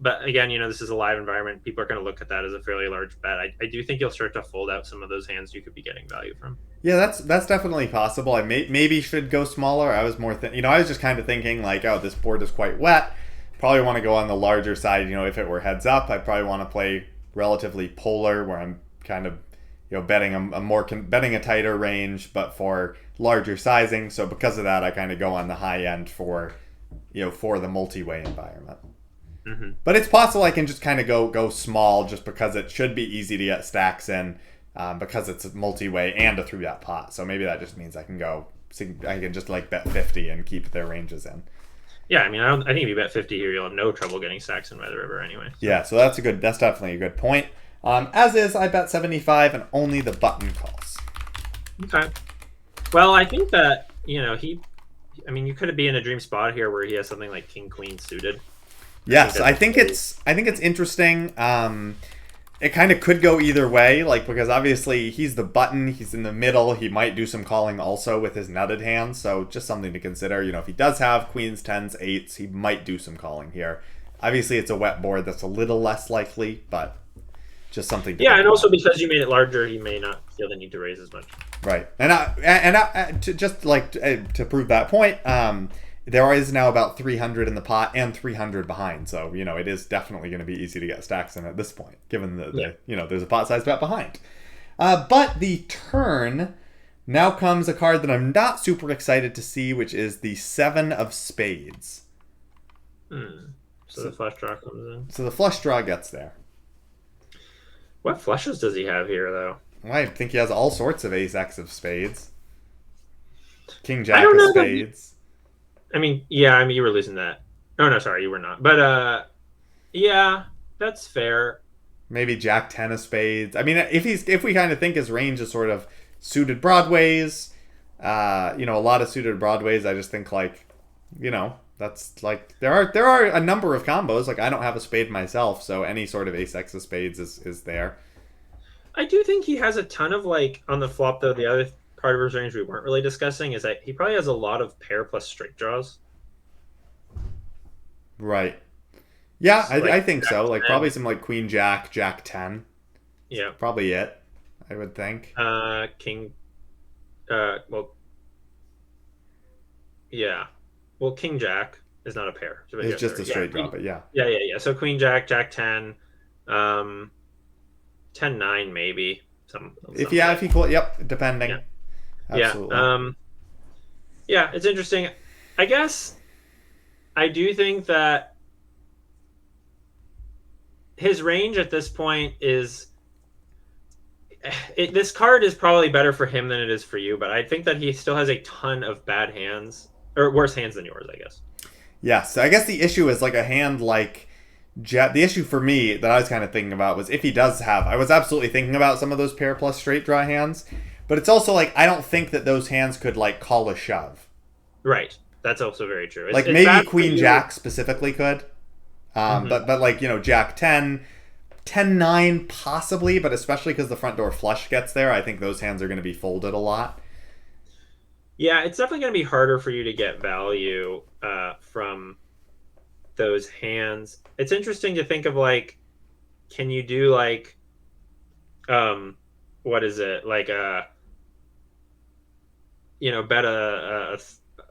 But again, this is a live environment. People are going to look at that as a fairly large bet. I do think you'll start to fold out some of those hands you could be getting value from. Yeah, that's definitely possible. I maybe should go smaller. I was more I was just kind of thinking like, oh, this board is quite wet. Probably want to go on the larger side. If it were heads up, I'd probably want to play relatively polar, where I'm kind of betting a tighter range, but for larger sizing. So because of that, I kind of go on the high end for the multi-way environment. Mm-hmm. But it's possible I can just kind of go small, just because it should be easy to get stacks in, because it's a multi-way and a 3-bet pot. So maybe that just means I can just like bet 50 and keep their ranges in. Yeah, I mean, I think if you bet 50 here, you'll have no trouble getting stacks in by the river anyway. So. Yeah, so that's definitely a good point. As is, I bet 75 and only the button calls. Okay. Well, I think that, you could be in a dream spot here where he has something like king queen suited. Yes, I think it's interesting. It kind of could go either way, because obviously he's the button, he's in the middle, he might do some calling also with his nutted hands, so just something to consider. If he does have queens, 10s, 8s, he might do some calling here. Obviously it's a wet board, that's a little less likely, but just something to think and also because you made it larger, he may not feel the need to raise as much. Right. To prove that point, there is now about 300 in the pot and 300 behind. So, it is definitely going to be easy to get stacks in at this point, given there's a pot size bet behind. But the turn, now comes a card that I'm not super excited to see, which is the 7 of Spades. So the flush draw comes in. So the flush draw gets there. What flushes does he have here, though? Well, I think he has all sorts of ace-x of spades. King jack of spades. You were losing that. Oh, no, sorry, you were not. But, yeah, that's fair. Maybe jack 10 of spades. I mean, if we kind of think his range is sort of suited broadways, a lot of suited broadways, I just think that's like, there are a number of combos. Like, I don't have a spade myself, so any sort of ace-x of spades is there. I do think he has a ton of, on the flop, though, the other part of his range we weren't really discussing is that he probably has a lot of pair plus straight draws. Right. Yeah, I think so. Probably some queen jack, jack 10. Yeah. That's probably it, I would think. King. Yeah. Well, king jack is not a pair. It's just a straight draw, but yeah. Yeah. So queen jack, jack 10. 10-9 maybe. If you call, yep, depending. Yeah. Absolutely. Yeah, it's interesting. I guess I do think that his range at this point is this card is probably better for him than it is for you, but I think that he still has a ton of bad hands or worse hands than yours, I guess. Yes, so I guess the issue is like a hand like Jet. The issue for me that I was kind of thinking about was if he does have, I was absolutely thinking about some of those pair plus straight draw hands, but it's also like I don't think that those hands could like call a shove. Right, that's also very true. Like maybe Queen Jack specifically could, but like Jack 10, 10-9 possibly, but especially because the front door flush gets there, I think those hands are going to be folded a lot. Yeah, it's definitely going to be harder for you to get value from those hands. It's interesting to think of like, can you do like, what is it like bet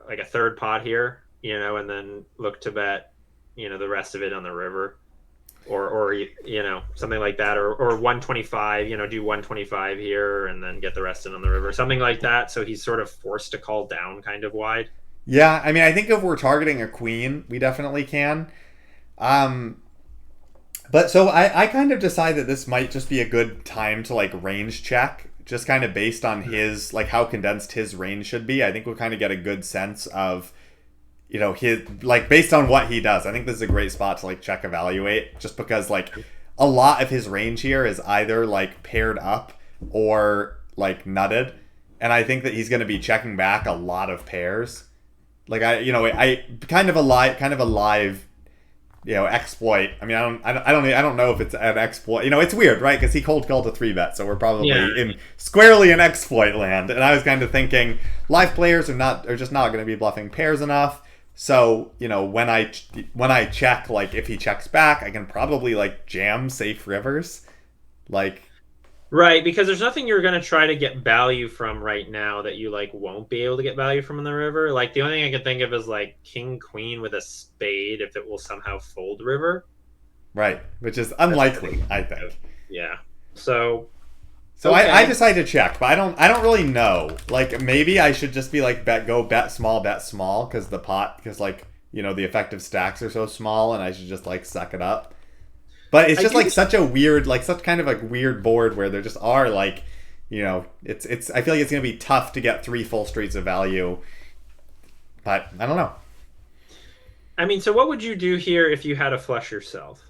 like a third pot here, and then look to bet, the rest of it on the river, or something like that, or 125, do 125 here and then get the rest in on the river, something like that. So he's sort of forced to call down kind of wide. Yeah, I mean, I think if we're targeting a queen, we definitely can. But so I kind of decide that this might just be a good time to like range check, just kind of based on his, like how condensed his range should be. I think we'll kind of get a good sense of, his, like based on what he does. I think this is a great spot to like check evaluate, just because like a lot of his range here is either like paired up or like nutted. And I think that he's going to be checking back a lot of pairs. Like I kind of a live exploit. I mean, I don't know if it's an exploit. It's weird, right? Because he cold called a 3-bet, so we're probably in squarely in exploit land. And I was kind of thinking live players are just not going to be bluffing pairs enough. So when I check, like if he checks back, I can probably like jam safe rivers, like. Right, because there's nothing you're going to try to get value from right now that you like won't be able to get value from in the river. Like the only thing I can think of is like king queen with a spade if it will somehow fold river. Right, which is unlikely, I think. Yeah. So okay. I decided to check, but I don't really know. Like maybe I should just be like bet small because like the effective stacks are so small, and I should just like suck it up. But it's just like such a weird, like such kind of like weird board where there just are like, it's I feel like it's going to be tough to get 3 full streets of value. But I don't know. I mean, so what would you do here if you had a flush yourself?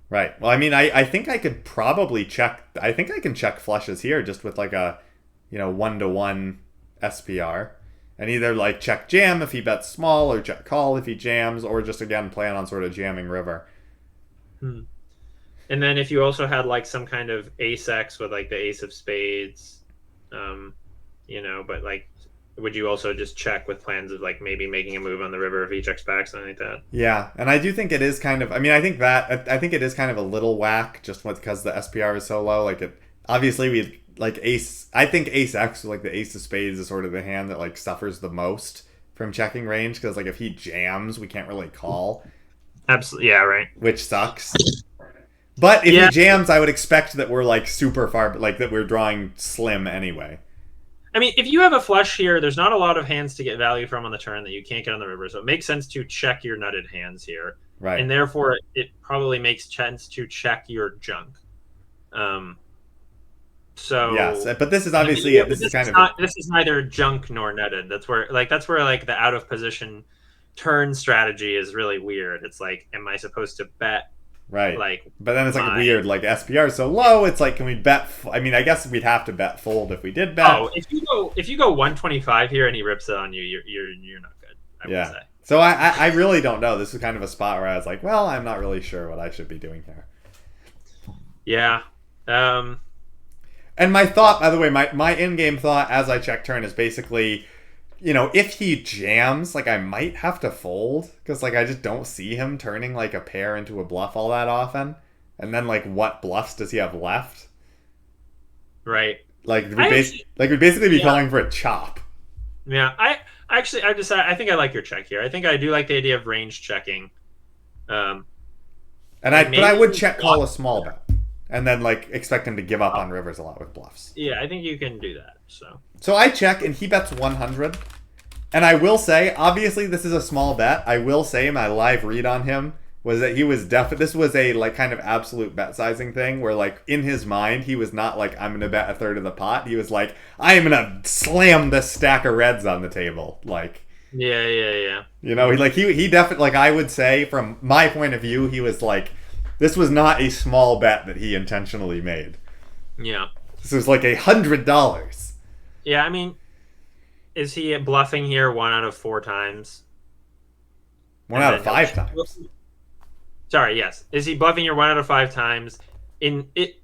Right. Well, I mean, I think I could probably check. I think I can check flushes here just with like a, 1-to-1 SPR. And either like check jam if he bets small or check call if he jams, or just again plan on sort of jamming river. And then if you also had like some kind of ace X with like the ace of spades, but like, would you also just check with plans of like maybe making a move on the river if he checks back, something like that? Yeah, and I do think it is kind of. I mean, I think it is kind of a little whack just because the SPR is so low. Like it, obviously we like ace. I think ace X, like the ace of spades, is sort of the hand that like suffers the most from checking range, because like if he jams, we can't really call. Absolutely, yeah, right. Which sucks. But if he jams, I would expect that we're like super far, like that we're drawing slim anyway. I mean, if you have a flush here, there's not a lot of hands to get value from on the turn that you can't get on the river, so it makes sense to check your nutted hands here. Right. And therefore, it probably makes sense to check your junk. So yes, but this is obviously this is neither junk nor nutted. That's where the out of position turn strategy is really weird. It's like, am I supposed to bet? Right. Like, but then it's like weird, like SPR is so low. It's like, can we bet? I mean, I guess we'd have to bet fold if we did bet. Oh, if you go 125 here and he rips it on you, you're not good. I would say. So I really don't know. This is kind of a spot where I was like, well, I'm not really sure what I should be doing here. Yeah. And my thought, by the way, my in-game thought as I check turn is basically, if he jams, like I might have to fold, because like I just don't see him turning like a pair into a bluff all that often. And then like what bluffs does he have left? Right. Like we'd basically be calling for a chop. Yeah, I think I like your check here. I think I do like the idea of range checking. But I would check call a small bet. and then like expect him to give up on rivers a lot with bluffs. Yeah, I think you can do that. So I check, and he bets 100. And I will say, obviously, this is a small bet. I will say my live read on him was that he was this was a like kind of absolute bet sizing thing where like in his mind he was not like I'm gonna bet a third of the pot. He was like I am gonna slam this stack of reds on the table. Like yeah. You know, he definitely, like I would say from my point of view, he was like this was not a small bet that he intentionally made. Yeah. This was like $100. Yeah, I mean, is he bluffing here 1 out of 4 times? 1 out of 5 times. Sorry, yes. Is he bluffing here 1 out of 5 times?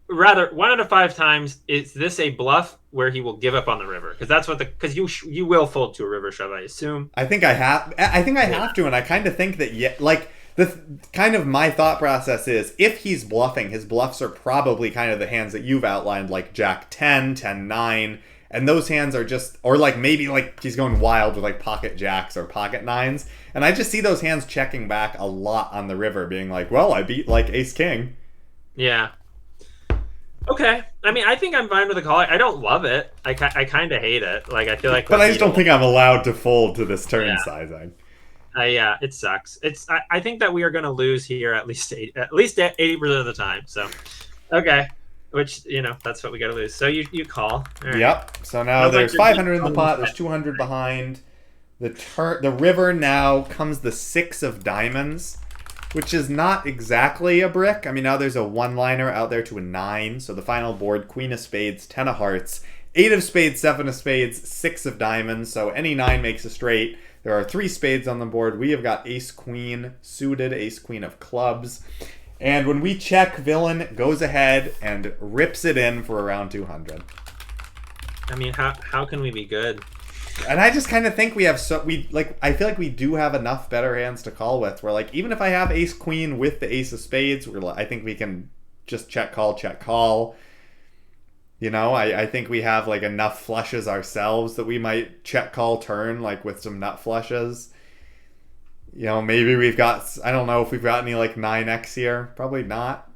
Rather, 1 out of 5 times, is this a bluff where he will give up on the river? Because that's what because you will fold to a river shove, I assume. I think I have to, and I kind of think that like the kind of my thought process is if he's bluffing, his bluffs are probably kind of the hands that you've outlined, like Jack 10, 10, 9, and those hands are just, or like maybe like he's going wild with like pocket jacks or pocket nines. And I just see those hands checking back a lot on the river, being like, well, I beat like ace king. Yeah. Okay. I mean, I think I'm fine with the call. I don't love it. I kind of hate it. Like, I feel like... But I just don't think I'm allowed to fold to this turn sizing. Yeah, it sucks. I think that we are going to lose here at least 80% of the time. So, okay. Which, you know, that's what we got to lose. So you call. Right. Yep. So now there's 500 in the pot. There's 200 behind. The river now comes the 6 of diamonds, which is not exactly a brick. I mean, now there's a one-liner out there to a 9. So the final board, Queen of Spades, 10 of Hearts, 8 of Spades, 7 of Spades, 6 of Diamonds. So any 9 makes a straight. There are 3 spades on the board. We have got Ace Queen suited, Ace Queen of Clubs. And when we check, Villain goes ahead and rips it in for around 200. I mean, how can we be good? And I just kind of think we have I feel like we do have enough better hands to call with. Where like even if I have Ace Queen with the Ace of Spades, I think we can just check call. You know, I think we have like enough flushes ourselves that we might check call turn like with some nut flushes. You know, maybe we've got, I don't know if we've got any like 9x here. Probably not.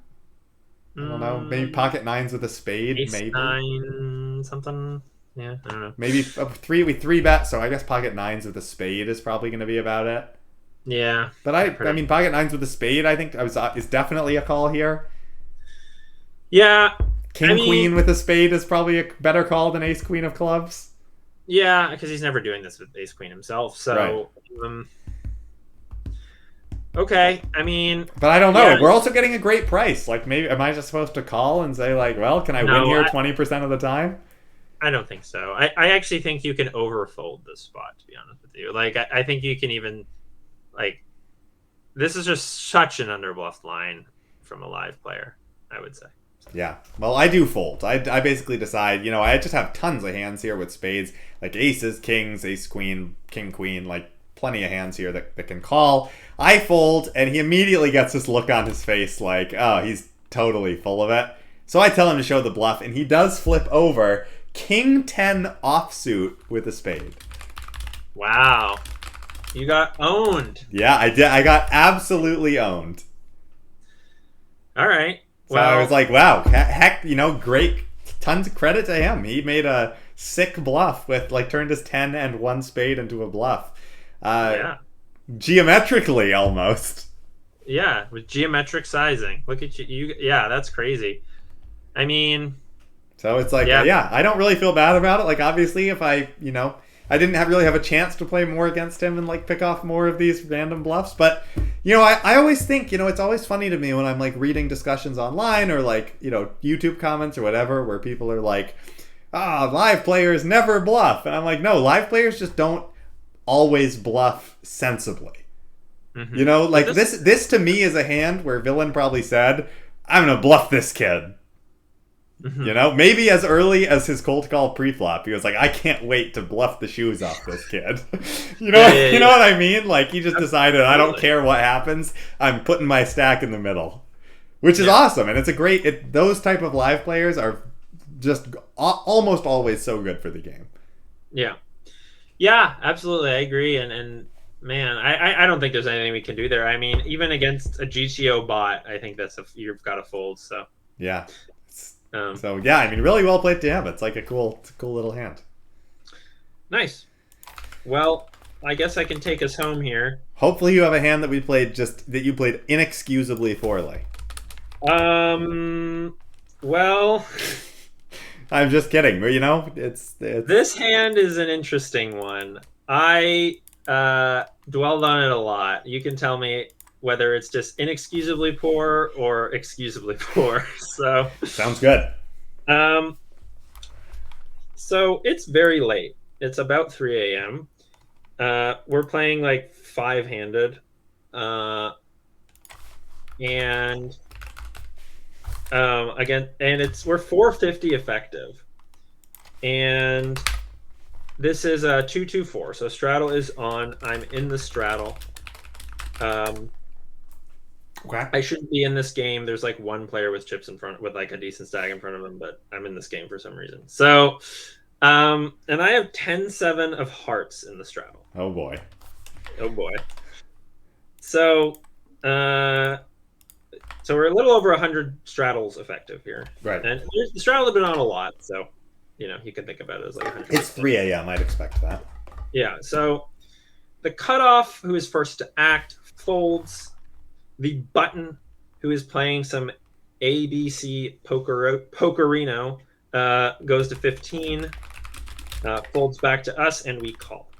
I don't know. Maybe pocket 9s with a spade. Ace maybe 9 something. Yeah, I don't know. Maybe we 3-bet, so I guess pocket 9s with a spade is probably going to be about it. Yeah. But I mean, pocket 9s with a spade, I think is definitely a call here. Yeah. Queen with a spade is probably a better call than Ace Queen of Clubs. Yeah, because he's never doing this with Ace Queen himself. So, right. Okay, I mean... But I don't know. Yeah. We're also getting a great price. Like, maybe, am I just supposed to call and say, like, well, can I win here 20% of the time? I don't think so. I actually think you can overfold this spot, to be honest with you. Like, I think you can even, like... This is just such an underbluffed line from a live player, I would say. Yeah. Well, I do fold. I basically decide, you know, I just have tons of hands here with spades. Like aces, kings, ace, queen, king, queen, like... Plenty of hands here that can call. I fold, and he immediately gets this look on his face like, oh, he's totally full of it. So I tell him to show the bluff, and he does flip over King 10 offsuit with a spade. Wow. You got owned. Yeah, I did. I got absolutely owned. All right. Well, so I was like, wow, heck, you know, great. Tons of credit to him. He made a sick bluff with, like, turned his 10 and 1 spade into a bluff. Yeah. Geometrically, almost. Yeah, with geometric sizing. Look at you. Yeah, that's crazy. I mean... So it's like, yeah, I don't really feel bad about it. Like, obviously, if I didn't really have a chance to play more against him and, like, pick off more of these random bluffs. But, you know, I always think, you know, it's always funny to me when I'm, like, reading discussions online or, like, you know, YouTube comments or whatever where people are like, live players never bluff. And I'm like, no, live players just don't always bluff sensibly. Mm-hmm. You know, like this to me is a hand where Villain probably said, I'm gonna bluff this kid. Mm-hmm. You know, maybe as early as his cold call pre-flop, he was like, I can't wait to bluff the shoes off this kid. You know, you know what I mean? Like he just decided, I don't care what happens, I'm putting my stack in the middle, which is awesome. And it's a great, those type of live players are just almost always so good for the game. Yeah. Yeah, absolutely. I agree. And man, I don't think there's anything we can do there. I mean, even against a GTO bot, I think you've got to fold. So Yeah. Um, So yeah, I mean, really well played, DM. It's like it's a cool little hand. Nice. Well, I guess I can take us home here. Hopefully, you have a hand that you played inexcusably poorly. Well, I'm just kidding. You know, it's this hand is an interesting one. I dwelled on it a lot. You can tell me whether it's just inexcusably poor or excusably poor. So sounds good. So it's very late. It's about 3 a.m. We're playing like 5-handed. And again, and we're 450 effective. And this is a 2-2-4. So straddle is on. I'm in the straddle. Okay. I shouldn't be in this game. There's like one player with chips in front, with like a decent stack in front of him, but I'm in this game for some reason. So, and I have 10-7 of hearts in the straddle. Oh boy. Oh boy. So, so we're a little over 100 straddles effective here. Right. And the straddle have been on a lot, so you can think about it as like 100. It's 3 a.m. I'd expect that. Yeah. So the cutoff, who is first to act, folds. The button, who is playing some ABC Pokerino, goes to 15, folds back to us, and we call.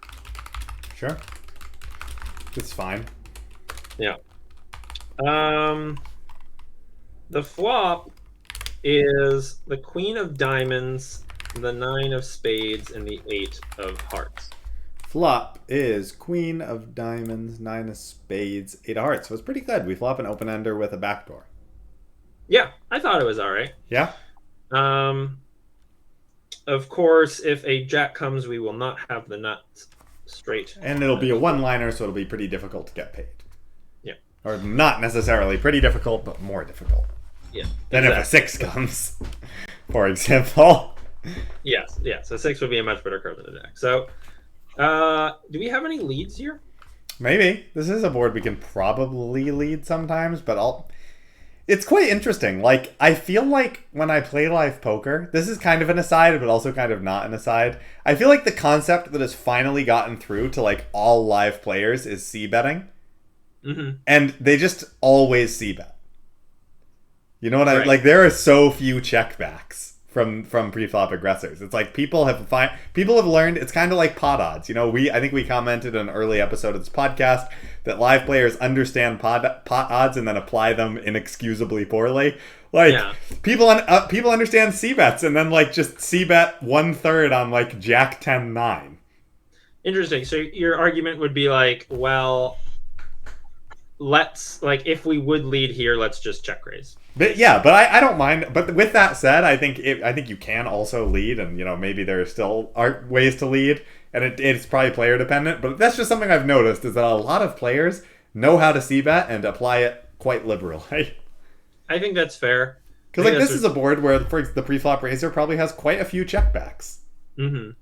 Sure. It's fine. Yeah. The flop is the queen of diamonds, the 9 of spades, and the 8 of hearts. Flop is queen of diamonds, 9 of spades, 8 of hearts. So it's pretty good. We flop an open ender with a backdoor. Yeah, I thought it was all right. Yeah. Of course, if a jack comes, we will not have the nuts straight. And it'll be a one-liner, so it'll be pretty difficult to get paid. Yeah. Or not necessarily pretty difficult, but more difficult. Yeah. Than if a 6 comes, for example. Yes. Yeah. So 6 would be a much better card than a jack. So, do we have any leads here? Maybe. This is a board we can probably lead sometimes, but it's quite interesting. Like, I feel like when I play live poker, this is kind of an aside, but also kind of not an aside. I feel like the concept that has finally gotten through to, like, all live players is c-betting. Mm-hmm. And they just always c-bet. You know what Right. like, there are so few checkbacks from pre-flop aggressors. It's like people have learned, it's kind of like pot odds. You know, I think we commented in an early episode of this podcast that live players understand pot odds and then apply them inexcusably poorly. Like, Yeah. people understand c-bets and then like just c-bet 1/3 on like jack 10-9. Interesting. So your argument would be like, well, if we would lead here, let's just check raise. But yeah, but I don't mind. But with that said, I think you can also lead, and maybe there still are ways to lead, and it's probably player dependent. But that's just something I've noticed is that a lot of players know how to c-bet and apply it quite liberally. I think that's fair. Because like this is a board where the pre-flop raiser probably has quite a few checkbacks. Mm-hmm.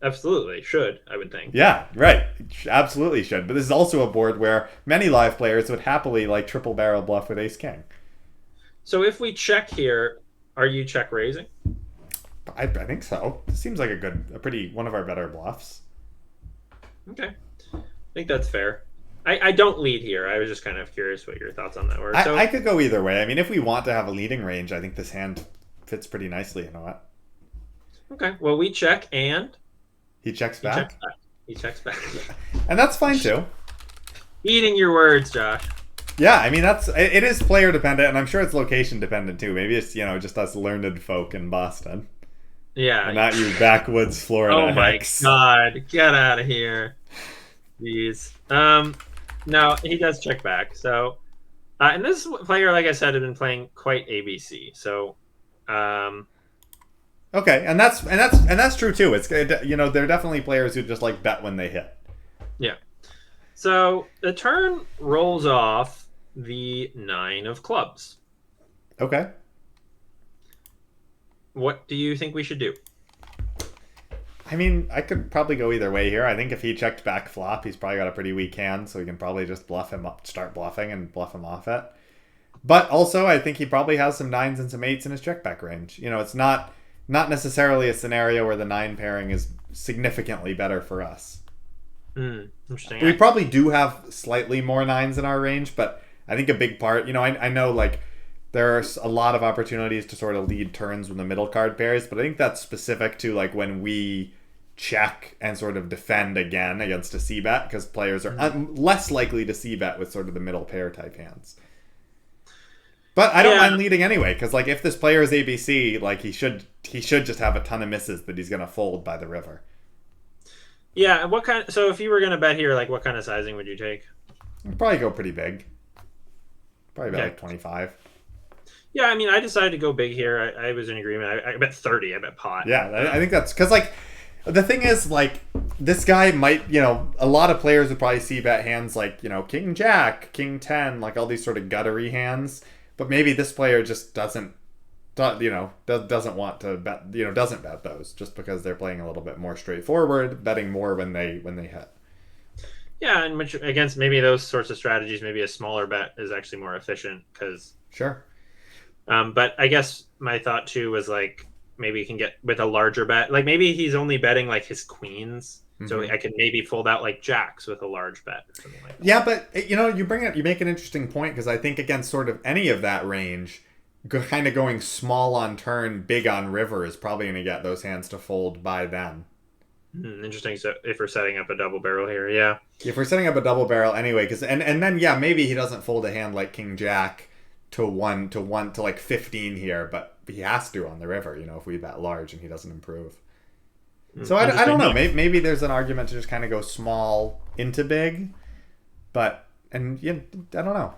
Absolutely should, I would think. Yeah, right. Absolutely should. But this is also a board where many live players would happily like triple barrel bluff with ace king. So if we check here, are you check raising? I think so. This seems like one of our better bluffs. Okay. I think that's fair. I don't lead here. I was just kind of curious what your thoughts on that were. I could go either way. I mean, if we want to have a leading range, I think this hand fits pretty nicely. You know what? Okay. Well, we check and he checks back. He checks back. And that's fine too. Eating your words, Josh. Yeah, I mean it is player dependent, and I'm sure it's location dependent too. Maybe it's just us learned folk in Boston. Yeah. And not you backwoods Florida. Oh my hicks. God! Get out of here. Jeez. No, he does check back. So, and this player, like I said, had been playing quite ABC. So, okay, and that's true too. It's there are definitely players who just like bet when they hit. Yeah. So the turn rolls off the 9 of clubs. Okay. What do you think we should do? I mean, I could probably go either way here. I think if he checked back flop, he's probably got a pretty weak hand, so we can probably just bluff him up, start bluffing and bluff him off it. But also, I think he probably has some nines and some eights in his check back range. It's not necessarily a scenario where the nine pairing is significantly better for us. Interesting. We probably do have slightly more nines in our range, but I think a big part, I know like there's a lot of opportunities to sort of lead turns when the middle card pairs, but I think that's specific to like when we check and sort of defend again against a c-bet, because players are less likely to c-bet with sort of the middle pair type hands. But I don't mind leading anyway, because like if this player is ABC, like he should just have a ton of misses that he's gonna fold by the river. Yeah, so if you were gonna bet here, like what kind of sizing would you take? I'd probably go pretty big. Probably about like 25. Yeah, I mean, I decided to go big here. I was in agreement. I bet 30. I bet pot. Yeah, I think that's because like the thing is like this guy might a lot of players would probably see bet hands like King Jack, King 10, like all these sort of guttery hands. But maybe this player just doesn't want to bet doesn't bet those just because they're playing a little bit more straightforward, betting more when they hit. Yeah, and which against maybe those sorts of strategies, maybe a smaller bet is actually more efficient because sure. But I guess my thought too was like maybe he can get with a larger bet. Like maybe he's only betting like his queens, so I could maybe fold out like jacks with a large bet or something like that. Yeah, but you make an interesting point because I think against sort of any of that range, kind of going small on turn, big on river is probably going to get those hands to fold by then. Interesting. So if we're setting up a double barrel here, yeah. If we're setting up a double barrel anyway, because and then maybe he doesn't fold a hand like King Jack to like 15 here, but he has to on the river. If we bet large and he doesn't improve. So I don't know. Maybe there's an argument to just kind of go small into big, but I don't know.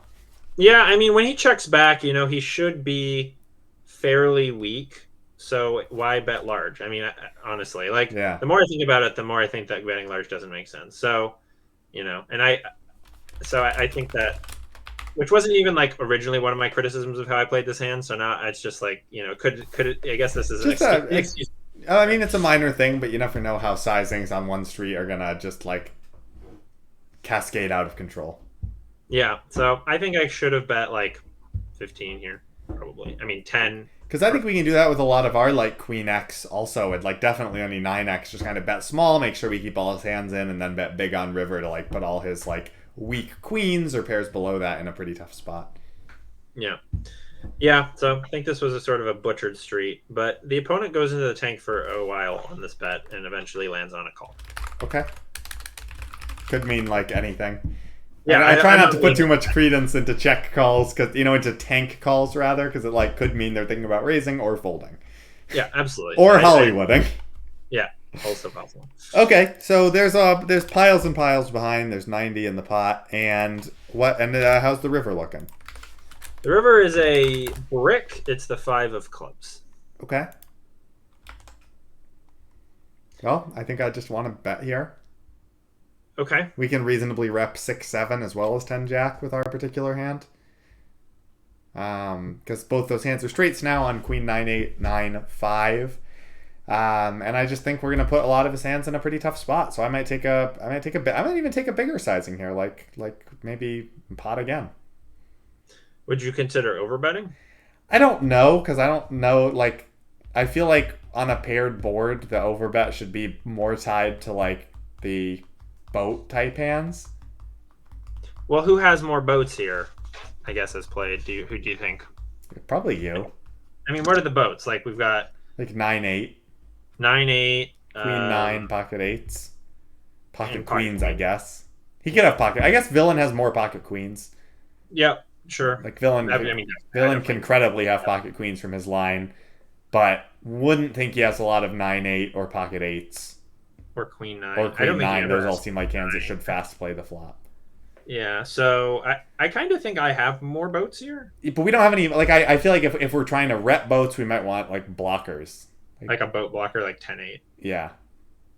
Yeah, I mean when he checks back, he should be fairly weak. So why bet large? I mean, honestly, the more I think about it, the more I think that betting large doesn't make sense. So, and I think that, which wasn't even like originally one of my criticisms of how I played this hand. So now it's just like, could it, I guess this is an excuse. I mean, it's a minor thing, but you never know how sizings on one street are gonna just like cascade out of control. Yeah, so I think I should have bet like 15 here, probably. I mean, 10. Because I think we can do that with a lot of our like Queen X also, and like definitely only 9X, just kind of bet small, make sure we keep all his hands in, and then bet big on river to like put all his like weak queens or pairs below that in a pretty tough spot. Yeah, so I think this was a sort of a butchered street, but the opponent goes into the tank for a while on this bet and eventually lands on a call. Okay. Could mean like anything. Yeah, I try not to put too much credence into check calls, because into tank calls rather, because it like could mean they're thinking about raising or folding. Yeah, absolutely. Or Hollywooding. Yeah, also possible. Okay, so there's piles and piles behind. There's 90 in the pot, and how's the river looking? The river is a brick. It's the 5 of clubs. Okay. Well, I think I just want to bet here. Okay. We can reasonably rep 6-7 as well as 10 Jack with our particular hand. Because both those hands are straights now on Queen 9-8, 9-5. And I just think we're gonna put a lot of his hands in a pretty tough spot. So I might even take a bigger sizing here, like maybe pot again. Would you consider overbetting? I don't know, because I don't know. Like, I feel like on a paired board, the overbet should be more tied to like the boat type hands. Well, who has more boats here? I guess has played. Who do you think? Probably you. I mean, what are the boats? Like we've got like 9-8, 9-8, Queen 9, pocket eights, pocket queens. Queen. I guess he could have pocket. I guess villain has more pocket queens. Yep, sure. Like villain can credibly have pocket queens from his line, but wouldn't think he has a lot of 9-8 or pocket eights. Or Queen 9. Or Queen 9. Those all seem like hands that should fast play the flop. Yeah, so I kind of think I have more boats here. But we don't have any... Like, I feel like if we're trying to rep boats, we might want, like, blockers. Like a boat blocker, like 10-8. Yeah.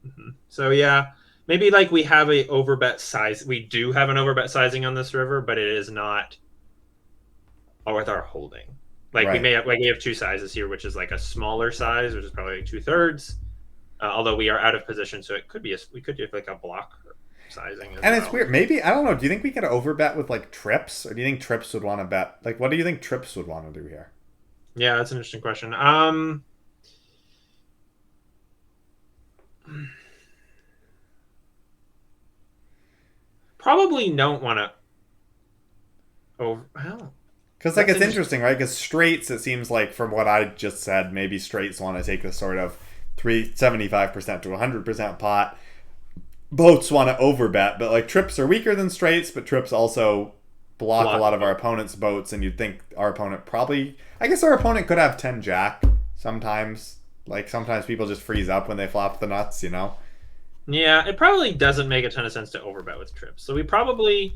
Mm-hmm. So, yeah. Maybe, like, we have a overbet size. We do have an overbet sizing on this river, but it is not with our holding. Like, right. we have two sizes here, which is, like, a smaller size, which is probably like 2/3. Although we are out of position, so it could be we could do like a block. sizing as And well. it's weird. Maybe, I don't know, do you think we could overbet with like trips? Or do you think trips would want to bet? Like, what do you think trips would want to do here? Yeah, that's an interesting question. Probably don't want to over. Well, Because like it's interesting, right? Because straights, it seems like from what I just said, maybe straights want to take this sort of 75% to 100% pot. Boats want to overbet, but like trips are weaker than straights, but trips also block a lot of our opponent's boats, and you'd think our opponent probably, I guess our opponent could have 10 jack sometimes. Like sometimes people just freeze up when they flop the nuts, you know? Yeah, it probably doesn't make a ton of sense to overbet with trips. So we probably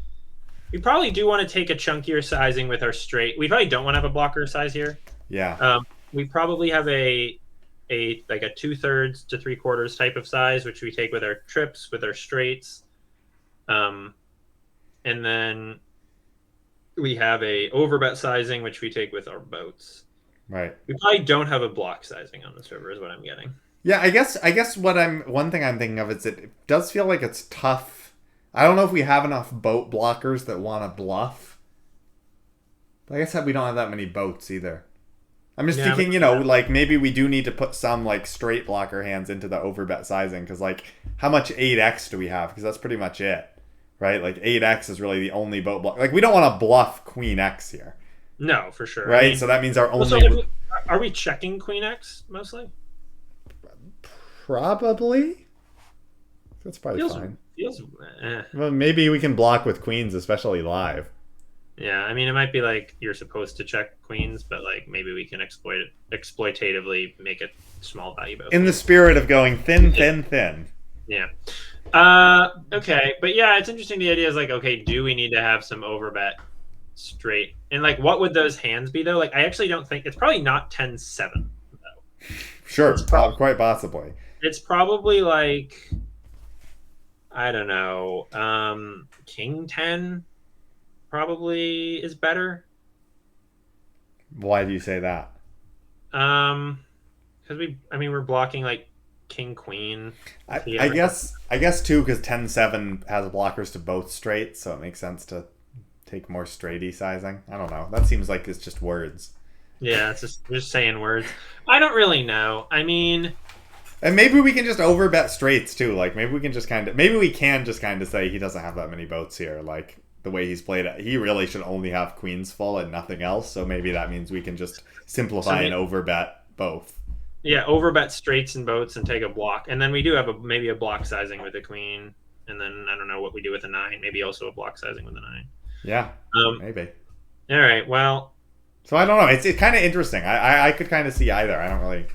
do want to take a chunkier sizing with our straight. We probably don't want to have a blocker size here. Yeah. We probably have a like a 2/3 to 3/4 type of size, which we take with our trips, with our straights. And then we have a overbet sizing, which we take with our boats. Right. We probably don't have a block sizing on this river, is what I'm getting. Yeah, I guess one thing I'm thinking of is it does feel like it's tough. I don't know if we have enough boat blockers that want to bluff. But I guess that we don't have that many boats either. I'm just thinking, like maybe we do need to put some like straight blocker hands into the overbet sizing, because like how much 8x do we have? Because that's pretty much it, right? Like 8x is really the only boat block. Like we don't want to bluff Queen X here. No, for sure. Right? I mean, so that means our only... So are we checking Queen X mostly? Probably. That's probably fine. Well, maybe we can block with queens, especially live. Yeah, I mean, it might be like you're supposed to check queens, but like maybe we can exploitatively make it small value both. In the spirit of going thin. Yeah. Okay, but yeah, it's interesting. The idea is like, okay, do we need to have some overbet straight? And like, what would those hands be though? Like, I actually don't think it's probably not 10-7 though. Sure, quite possibly. It's probably like, I don't know, King 10 probably is better. Why do you say that? Because we're blocking like King Queen. I guess too, because 10-7 has blockers to both straights, so it makes sense to take more straighty sizing. I don't know. That seems like it's just words. Yeah, it's just saying words. I don't really know. I mean, and maybe we can just overbet straights too. Like maybe we can just kind of say he doesn't have that many boats here. Like the way he's played it, he really should only have queens full and nothing else. So maybe that means we can just simplify and overbet both. Yeah, overbet straights and boats and take a block, and then we do have maybe a block sizing with a queen, and then I don't know what we do with a 9. Maybe also a block sizing with a 9. Yeah, maybe. All right. Well, so I don't know. It's kind of interesting. I could kind of see either. I don't really.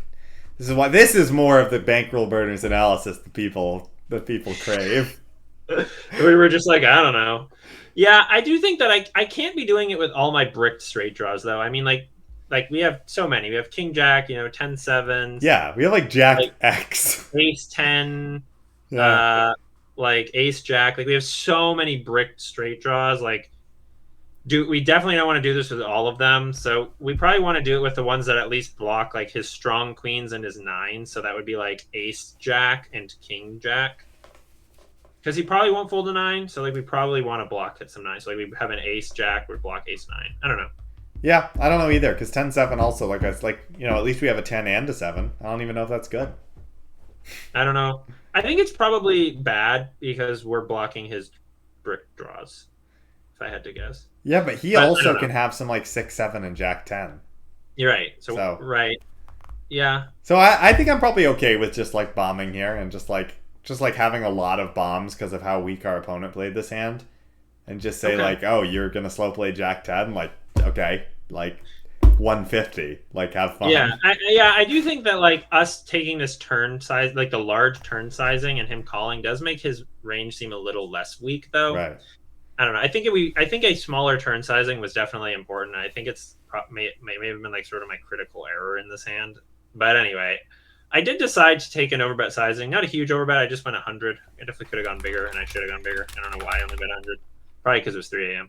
This is more of the bankroll burners analysis the people crave. We were just like, I don't know. Yeah, I do think that I can't be doing it with all my bricked straight draws though. I mean, like we have so many. We have King Jack, 10-7. Yeah, we have like Jack X, Ace 10. Yeah. Like Ace Jack. Like we have so many bricked straight draws. Like, we definitely don't want to do this with all of them. So we probably want to do it with the ones that at least block like his strong queens and his 9. So that would be like Ace Jack and King Jack. Because he probably won't fold a 9. So like we probably want to block hit some 9. So like we have an Ace Jack, we block Ace 9. I don't know. Yeah, I don't know either. Because 10-7 also at least we have a 10 and a 7. I don't even know if that's good. I don't know. I think it's probably bad because we're blocking his brick draws. If I had to guess. Yeah, but he also can have some like 6-7 and Jack 10. You're right. So right. Yeah. So I think I'm probably okay with just like bombing here and just like having a lot of bombs because of how weak our opponent played this hand, and just say like, oh, you're gonna slow play Jack 10, like okay, like 150, like have fun. Yeah, I do think that like us taking this turn size, like the large turn sizing, and him calling does make his range seem a little less weak though. Right. I don't know. I think a smaller turn sizing was definitely important. I think it's may have been like sort of my critical error in this hand. But anyway, I did decide to take an overbet sizing. Not a huge overbet. I just went 100. I definitely could have gone bigger, and I should have gone bigger. I don't know why I only bet 100. Probably because it was 3 a.m.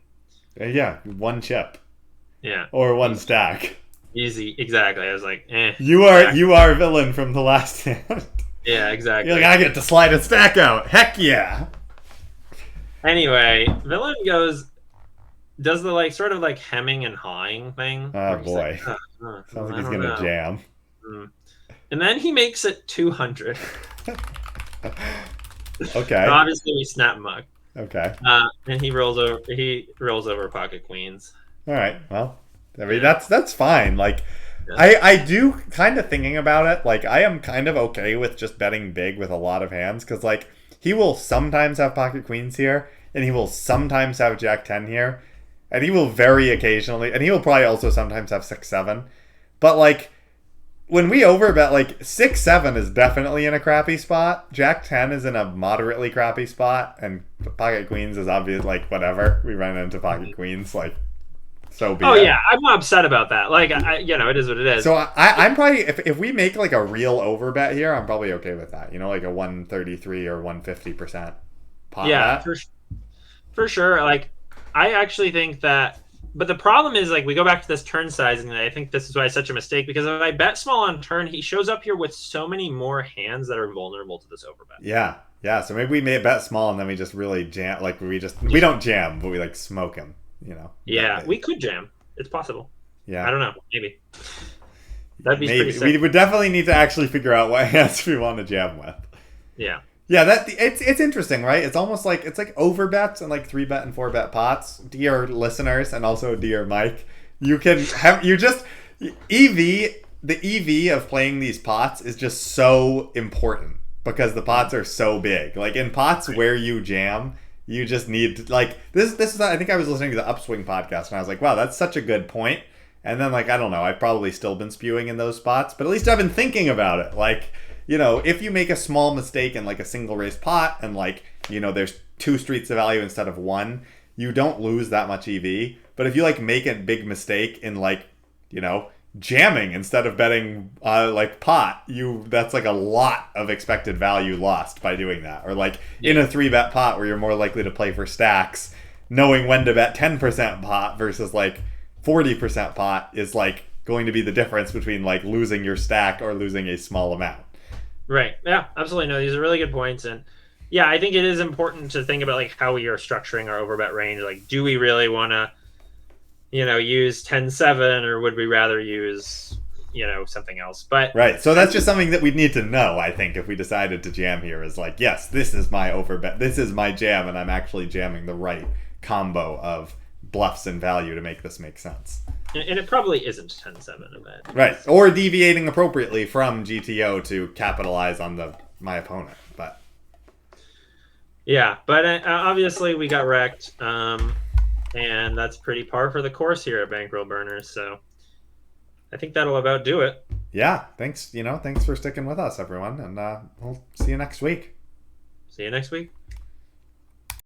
Yeah, one chip. Yeah. Or one stack. Easy. Exactly. I was like, You are a villain from the last hand. Yeah, exactly. You're like, I get to slide a stack out. Heck yeah. Anyway, villain does the like sort of like hemming and hawing thing. Oh Where he's boy. like, Sounds like I he's don't gonna know. jam. And then he makes it 200. Okay. So obviously we snap mug. Okay. And he rolls over. He rolls over pocket queens. All right. Well, I mean that's fine. Like, Yeah. I do kind of thinking about it. Like, I am kind of okay with just betting big with a lot of hands because like he will sometimes have pocket queens here, and he will sometimes have Jack 10 here, and he will very occasionally, and he will probably also sometimes have 6-7. But like when we overbet, like 6-7 is definitely in a crappy spot. Jack 10 is in a moderately crappy spot, and pocket queens is obvious. Like whatever, we run into pocket queens, like so be Oh it. yeah, I'm not upset about that. Like it is what it is. So I'm probably if we make like a real overbet here, I'm probably okay with that. You know, like a 133 or 150% pot Yeah, bet. for sure. Like I actually think that, but the problem is like we go back to this turn sizing, and I think this is why it's such a mistake because if I bet small on turn, he shows up here with so many more hands that are vulnerable to this overbet. Yeah, yeah. So maybe we may bet small and then we just really jam. Like we don't jam, but we like smoke him. You know. Yeah, we could jam. It's possible. Yeah. I don't know. Maybe. That'd be Maybe pretty sick. we would definitely need to actually figure out what hands we want to jam with. Yeah. Yeah, it's interesting, right? It's almost like it's like overbets and like 3-bet and 4-bet pots. Dear listeners, and also dear Mike, you can have the EV of playing these pots is just so important because the pots are so big. Like in pots where you jam, you just need to, like this is I think I was listening to the Upswing podcast and I was like, wow, that's such a good point. And then like I don't know, I've probably still been spewing in those spots, but at least I've been thinking about it. Like, you know, if you make a small mistake in like a single raise pot and like, you know, there's 2 streets of value instead of 1, you don't lose that much EV. But if you like make a big mistake in like, you know, jamming instead of betting like pot, that's like a lot of expected value lost by doing that. Or like in a 3-bet pot where you're more likely to play for stacks, knowing when to bet 10% pot versus like 40% pot is like going to be the difference between like losing your stack or losing a small amount. Right. Yeah, absolutely. No, these are really good points. And yeah, I think it is important to think about like how we are structuring our overbet range. Like, do we really want to, use 10-7 or would we rather use, something else? But right. So that's just something that we'd need to know, I think, if we decided to jam here is like, yes, this is my overbet. This is my jam, and I'm actually jamming the right combo of bluffs and value to make this make sense. And it probably isn't 10-7 event. Right. Or deviating appropriately from GTO to capitalize on my opponent. But yeah, but obviously we got wrecked. And that's pretty par for the course here at Bankroll Burners. So I think that'll about do it. Yeah. Thanks for sticking with us, everyone. And we'll see you next week. See you next week.